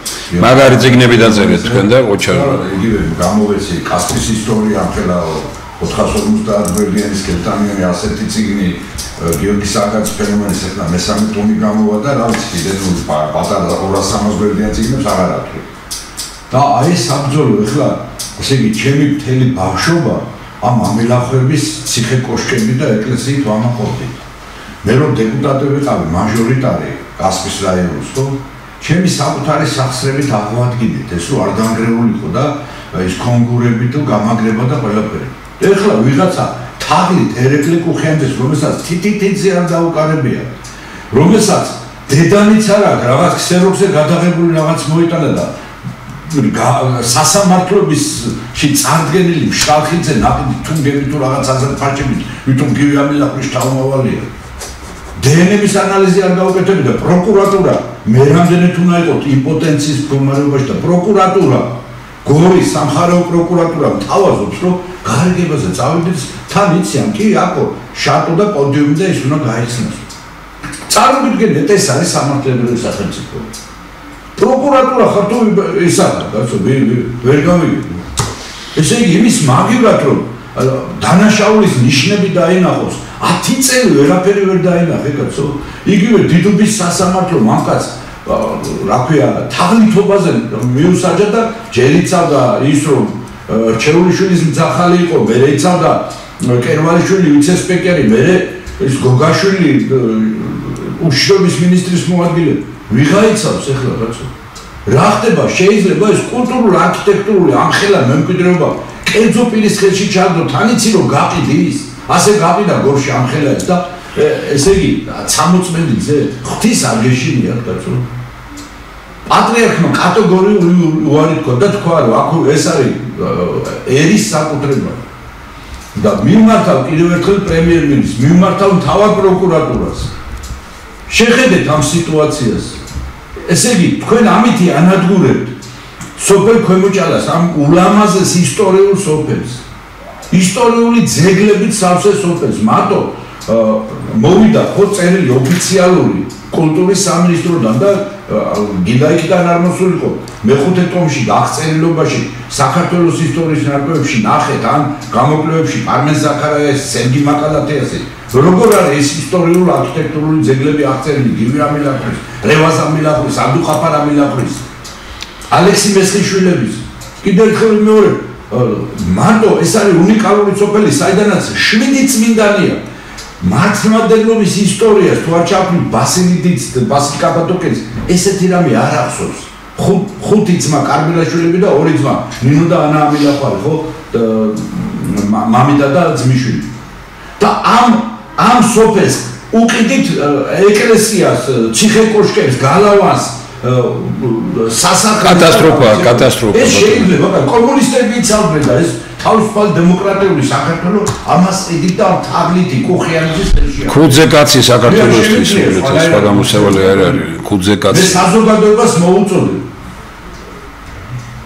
მაგარი წიგნები დაწერეთ თქვენ და ოჩარ. იგივე გამოვეცი კასპის ისტორია ამხელა 450 გვერდიანი სკელტანიანი ასეთი წიგნი გიორგი საკაძის ფენომენის ახლა მესამე ტომი გამოვა და რა ვიცი კიდე პატარა 200-300 გვერდიანი წიგნებს აღარ აქვს. და აი საბრძოლო ახლა ესე იგი ჩემი მთელი ბავშვობა ამ ამილახვების ციხე-კოშკები და ეკლესიით ვამაყობდი. მე რომ დეპუტატი ვიყავი, მაჟორიტარი კასპის რაიონის, ხო? ჩემი საკუთარი სახსრებით აღვადგინეთ, ეს რომ არ დაანგრეულიყო და ის კონგურები თუ გამაგრება და ყველაფერი. ეხლა ვიღაცა თაღლით ერეკლე კუხიანდეს, რომელსაც თითითიძე არ დაუკარებია, რომელსაც დედანიც არ აქვს, რაღაც ქსეროქსზე გადაღებული რაღაც მოიტანა და სასამართლობისში წარდგენილი მშრალხიძე ნაყიდი თუნგები თუ რაღაც აზერბაიჯანით ვითომ გივი ამილახვის თავმოვალია. დნმ-ის ანალიზი არ გაუკეთებია და პროკურატურა მე რამდენად უნდა იყოს იმპოტენციის მდგომარეობაში და პროკურატურა გორის სამხარეო პროკურატურა თავაზობს რომ გარიგებაზე წავიდეთ თან იციან კი აკო შატო და პოდიუმი და ის უნდა გაიხსნას. წარმოგიდგენთ ეს არის სამართლებრივი სახელმწიფო. პროკურატურა ხარ თუ ისაა, კაცო, ვერ გავიგებ. ესე იგი იმის მაგივრად რომ დანაშაულის ნიშნები დაინახოს, 10 წელი ვერაფერი ვერ დაინახე, კაცო. იგივე დიდუბის სასამართლო მამკაც რა ქვია, თაღლითობაზე მიუსაჯა და ჯერ იცავდა ის რომ რჩეულიშვილის მძახალი იყო, მერე იცავდა კერვალიშვილი ვიცე-სპიკერი, მერე ის გოგაშვილი უშრობის მინისტრის მოადგილე. ვიღაიცავს ახლა კაცო. რა ხდება? შეიძლება ეს კულტურული, არქიტექტურული ამხელა მემკვიდრეობა კერძო პირის ხელში ჩადო, თან იცი რომ გაყიდი ის. ასე გაყიდა გორში ამხელა ეს და ესე იგი 60 წელზე ღვთის არ გეშინია კაცო. პატრიარქმა კატეგორიული უარი თქვა და თქვა რომ აქ ეს არის ერის საკუთრება. და მიმართავ კიდევ ერთხელ პრემიერ-მინისტრს, მიმართავ მთავარ პროკურატურას. შეხედეთ ამ სიტუაციას. ესე იგი, თქვენ ამითი ანადგურებთ სოფელ ქვემოჭალას, ამ ულამაზეს ისტორიულ სოფელს. ისტორიული ძეგლებით სავსე სოფელს. მარტო მოვიდა ხო წერილი ოფიციალური კულტურის სამინისტროდან და გიდაიკიდან არ მოსულიყო. მეხუთე ტომში აღწერილობაში საქართველოს ისტორიის ნარკვევებში ნახეთ ან გამოკვლევებში პარმენ ზაქარაიას, სერგი მაკალათეასი როგორ არის ეს ისტორიული არქიტექტურული ძეგლები აღწერილი გივი ამილახვის, რევაზ ამილახვის, აბდუხაფარ ამილახვის, ალექსი მესხიშვილების. კიდევ ერთხელ მეორე მარტო ეს არის უნიკალური სოფელი, საიდანაც 7 წმინდანია. მართლმადიდებლობის ისტორიას თუ არ ჩავფრით ბასილიდიც, ბასილ კაპადოკელის, ესეთი რამე არ ახსოვს. 5 ძმა კარბილაშვილები და 2 ძმა ნინო და ანა ამილახვარი, ხო? მამიდა და ძმიშვილი. და ამ სოფელს უკიდით ეკლესიას, ციხე-კოშკებს, გალავანს, კატასტროფა. ეს შეიძლება კომუნისტები იცავდნენ და ეს თავისუფალი დემოკრატიული საქართველო ამას წიდით და თაღლითი კუხიანის ხელშია. ქუძე კაცი საქართველოსთვის ეს სხვა გამოსავალი არ არის. ქუძე კაცი. მე საზოგადოებას მოუწოდებ.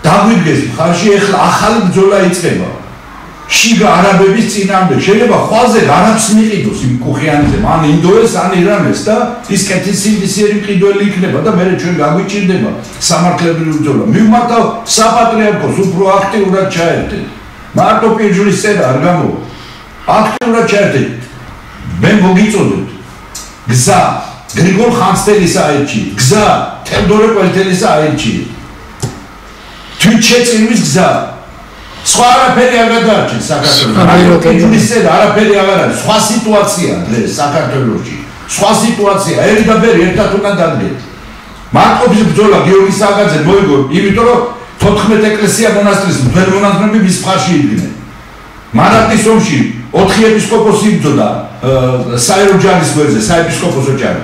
დაგვიდგეს მხარში ახლა ახალი ბრძოლა იწყება. შიგა არაბების წინააღმდეგ შეიძლება ხვალზე არაბს მიყიდოს იმ კუხიანზე, ან ინდოელს, ან ირანელს და ის კეთილსინდისიერი მყიდველი იქნება და მე ჩვენ გაგვიჭირდება სამართლებრივი ბრძოლა. მივმართავ საპატრიარქოს უფრო აქტიურად ჩაერთეთ. მარტო პირჯულის წერა არ გამოვა. აქტიურად ჩაერთეთ. მე მოგიწოდეთ. გზა გრიგოლ ხანძთელის აერჩი, გზა თევდორე ყველთელის აერჩი. თვითშეწირვის გზა. სხვა არაფერი არ გადაარჩენს საქართველოს. იუნისცედა არაფერი აღარ არის. სხვა სიტუაცია დღეს საქართველოში. სხვა სიტუაცია, ერი და ბერი ერთად უნდა დადგეთ. მარტყოფის ბრძოლა გიორგი სააკაძემ მოიგო, იმიტომ რომ 14 ეკლესია მონასტრის მთელი მონაზვნები მის მხარში იდგნენ. მარატის ომში 4 ეპისკოპოსი იბრძოდა საერო ჯარის გვერდზე, საეპისკოპოსო ჯარი.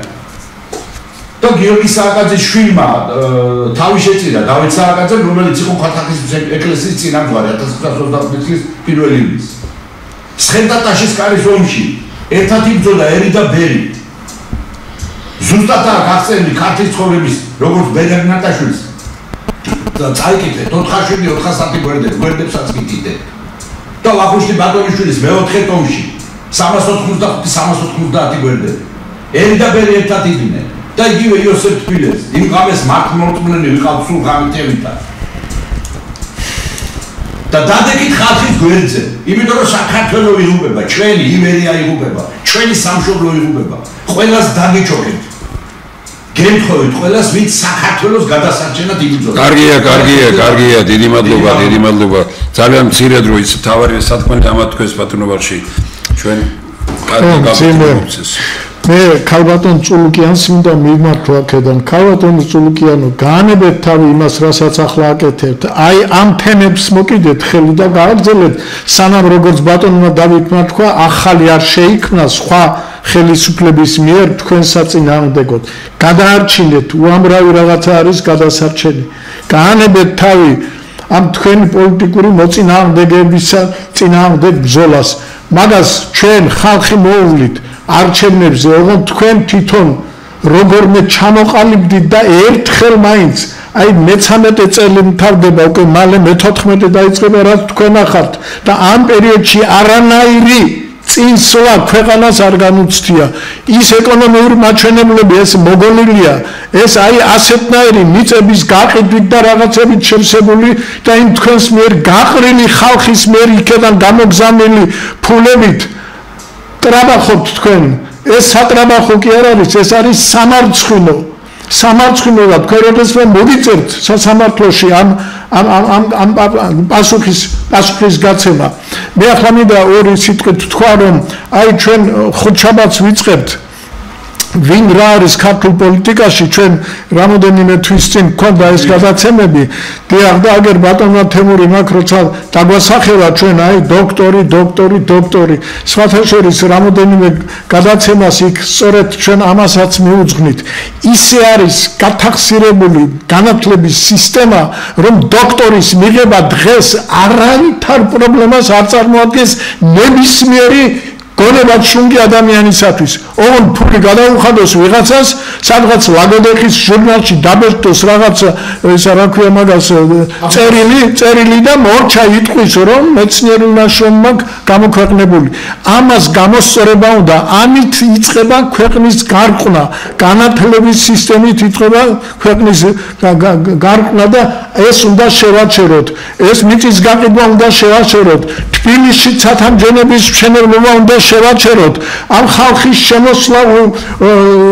და გიორგი სააკაძის შვილმა თავი შეწირა დავით სააკაძემ, რომელიც იყო ხათახის ეკლესიის წინამძღვარი 1925 წლის 1 ივლისს. სხენტატაშის კარის ომში ერთად იბრძოდა ერი და ბერი. ზუსტად აღწერილი ქართლის ცხოვრების როგორც ბენერნატაშვილის და წაიკითხე 4-7-4 გვერდებსაც გიკითხე. და ვახუშტი ბატონიშვილის მეოთხე ტომში 385-390 გვერდები. ერი და ბერი ერთად იდგნენ. და იგივე იოსებ თბილეს, იმ ღამეს მართლმორწმუნენი ვიყავთ სულ ღამითებიდან. და დადეკით ხალხის გვერდზე, იმიტომ რომ საქართველო იღუპება, ჩვენი იმერია იღუპება, ჩვენი სამშობლო იღუპება. ყველას დაგიჩოქეთ. გემთხოვით ყველას, ვინც საქართველოს გადასარჩენად იბრძოდა. კარგია, დიდი მადლობა. ძალიან მცირე დრო ის თავარი სათქმელი ამათ თქვენს პატრონობაში. ჩვენ გავაკეთებთ. მე ქალბატონ წულუკიანს მინდა მიმართო აქედან. ქალბატონ წულუკიანო, გაანებეთ თავი იმას, რასაც ახლა აკეთებთ. აი ამ თემებს მოკიდეთ ხელი და გააგრძელეთ, სანამ როგორც ბატონმა დავითმა თქვა, ახალი არ შეიქმნა სხვა ხელისუფლების მიერ თქვენ საწინააღმდეგოდ. გადაარჩინეთ, უამრავი რაღაცა არის გადასარჩენი. გაანებეთ თავი ამ თქვენი პოლიტიკური მოწინააღმდეგეებისა წინააღმდეგ ბრძოლას. მაგას ჩვენ ხალხი მოუვლით არჩევნებზე, ოღონდ თქვენ თვითონ როგორმე ჩამოყალიბდით და ერთხელ მაინც აი მე-13 წელი მთავრდება, უკვე მალე მე-14 დაიწყება, რაც თქვენ ახართ და ამ პერიოდში არანაირი წინსვლა ქვეყანას არ განუცდია. ის ეკონომიური მაჩვენებლები ეს მოგონილია, ეს აი ასეთნაირი მიწების გაყიდვით და რაღაცებით შევსებული და იმ თქვენს მიერ გაყრილი ხალხის მიერ იქიდან გამოგზავნილი ფულებით ტრაბახობთ თქვენ. ეს სატრაბახო კი არ არის, ეს არის სამარცხვინო. სამარცხვინო და თქვენ როდესაც მოგიწერთ სასამართლოში ამ პასუხის გაცემა. მე ახლა მინდა ორი სიტყვით თქვა, რომ აი ჩვენ ხუთშაბათს ვიწყებთ ვინ რა არის ქართულ პოლიტიკაში, ჩვენ რამოდენიმე თვის წინ გვქონდა ეს გადაცემები. დიახ, და აგერ ბატონმა თემური მაქვს, როცა დაგვასახელა ჩვენ აი დოქტორი. სხვათა შორის რამოდენიმე გადაცემას იქ სწორედ ჩვენ ამასაც მიუძღვნით. ისე არის გათახსირებული განათლების სისტემა, რომ დოქტორის მიღება დღეს არავითარ პრობლემას არ წარმოადგენს ნებისმიერი გონებად შუნგი ადამიანისათვის. ოღონდ ფული გადაუხადოს ვიღაცას, სადღაც ლაგოდეხის ჟურნალში დაბეჭდოს რაღაც ისა რა ქვია მაგას წერილი და მორჩა იტყვის, რომ მეცნიერულ ნაშრომმა გამოქვეყნებული. ამას გამოსწორება უნდა, ამით იწყება ქვეყნის გარყვნა, განათლების სისტემით იწყება ქვეყნის გარყვნა და ეს უნდა შევაჩეროთ. ეს მიწის გაყიდვა უნდა შევაჩეროთ. თბილისში ცათამბჯენების მშენებლობა უნდა შევაჩეროთ. ამ ხალხის შემოსვლა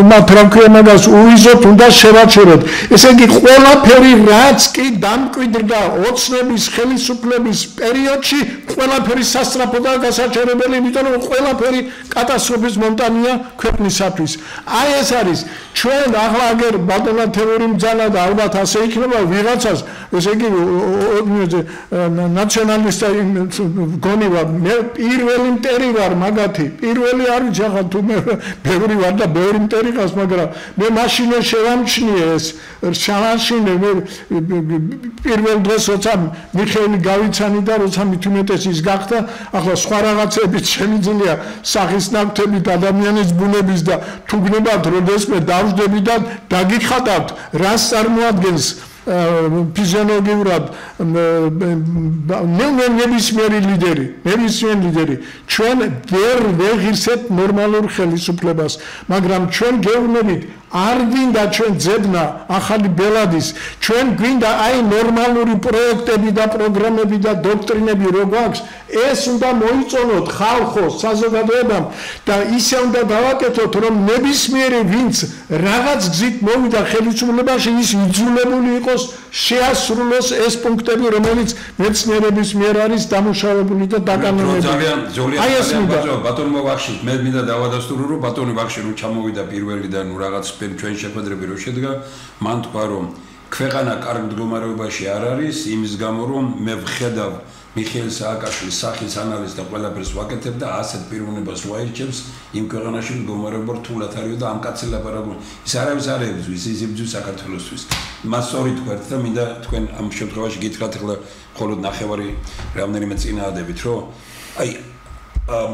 მათ რა ქვია მაგას უვიზოთ უნდა შევაჩეროთ. ესე იგი ყველაფერი რაც კი დამკვიდრდა ოცნების ხელისუფლების პერიოდში, ყველაფერი სასწრაფოდაა გასაჩერებელი, იმიტომ რომ ყველაფერი კატასტროფის მომტანია ქვეყნისათვის. აი ეს არის ჩვენ ახლა აგერ ბატონა თემური მძალა და ალბათ ასე იქნება ვიღაცას, ესე იგი ნაციონალისტა გონივა, მე პირველი მტერი ვარ მაგათი, პირველი არის ახლა თუ მე ბევრი ვარ და ბევრი მტერი ყავს, მაგრამ მე მაშინე შევამჩნიე ეს შევამჩნიე მე პირველ დღეს როცა მიხეილი გავიცანი და როცა მithumetes ის გახდა, ახლა სხვა რაღაცებით შემიძლია სახის ნაკვთებით ადამიანის ბუნების და თუ გნებავთ როდესმე დავждები და დაგიხატავთ რას წარმოადგენს ფიზიოლოგიურად ნებისმიერი ლიდერი ჩვენ ვერ ვეღირსებთ ნორმალურ ხელისუფლებას, მაგრამ ჩვენ გეუბნებით არ გვინდა ჩვენ ძებნა ახალი ბელადის, ჩვენ გვინდა აი ნორმალური პროექტები და პროგრამები და დოქტრინები რო გვაქვს, ეს უნდა მოიწონოთ ხალხო, საზოგადოებამ და ისე უნდა დავაკეთოთ, რომ ნებისმიერი ვინც რაღაც გზით მოვიდა ხელისუფლებაში, ის იძულებული იყოს შეასრულოს ეს პუნქტები, რომელიც მეცნიერების მიერ არის დამუშავებული და დაკანონებული. აი ეს ბატონო ვახშით, მე მინდა დავადასტურო, რომ ბატონი ვახში რომ ჩამოვიდა პირველიდან რაღაც ჩვენ შეხვედრები რო შედგა, მან თქვა რომ ქვეყანა კარგ მდგომარეობაში არ არის, იმის გამო რომ მე ვხედავ მიხეილ სააკაშვილის სახის ანალიზს და ყველაფერს ვაკეთებ და ასეთ პიროვნებას ვაირჩევს იმ ქვეყანაში მდგომარეობა რთულად არისო და ამ კაცი ლაპარაკობს. ის არავის არ ებრძვის, ის იბრძვის საქართველოსთვის. მას სწორი თქვათ და მინდა თქვენ ამ შემთხვევაში გითხრათ ახლა მხოლოდ ნახევარი რამდენიმე წინაადებით, რომ აი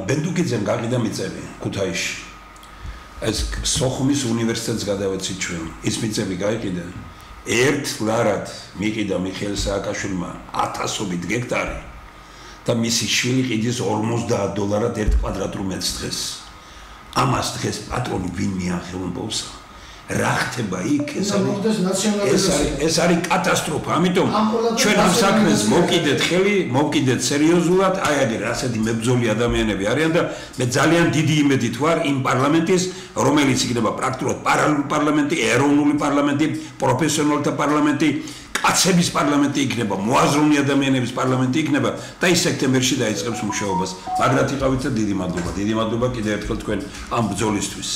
ბენდუკიძემ გაყიდა მიწები ქუთაისში. ეს სოხუმის უნივერსიტეტს გადავეცით ჩვენ. ის მიწები გაიყიდა. ერთ ლარად მიყიდა მიხეილ სააკაშვილმა 1000 გექტარი და მისი შვილი ყიდის $50 1 კვადრატულ მეტრს დღეს. ამას დღეს პატრონი ვინ მიახელმბობს? რა ხდება იქ? ეს არის კატასტროფა. ამიტომ ჩვენ ამ საქმეს მოვკიდეთ ხელი, მოვკიდეთ სერიოზულად. აი აგერ ასეთი მებრძოლი ადამიანები არიან და მე ძალიან დიდი იმედით ვარ იმ პარლამენტის, რომელიც იქნება პრაქტიკულად პარლამენტი, ეროვნული პარლამენტი, პროფესიონალთა პარლამენტი, კაცების პარლამენტი იქნება, მოაზროვნე ადამიანების პარლამენტი იქნება და ის სექტემბერში დაიწყებს მუშაობას. მაგრად იყავით და დიდი მადლობა. დიდი მადლობა კიდევ ერთხელ თქვენ ამ ბრძოლისთვის.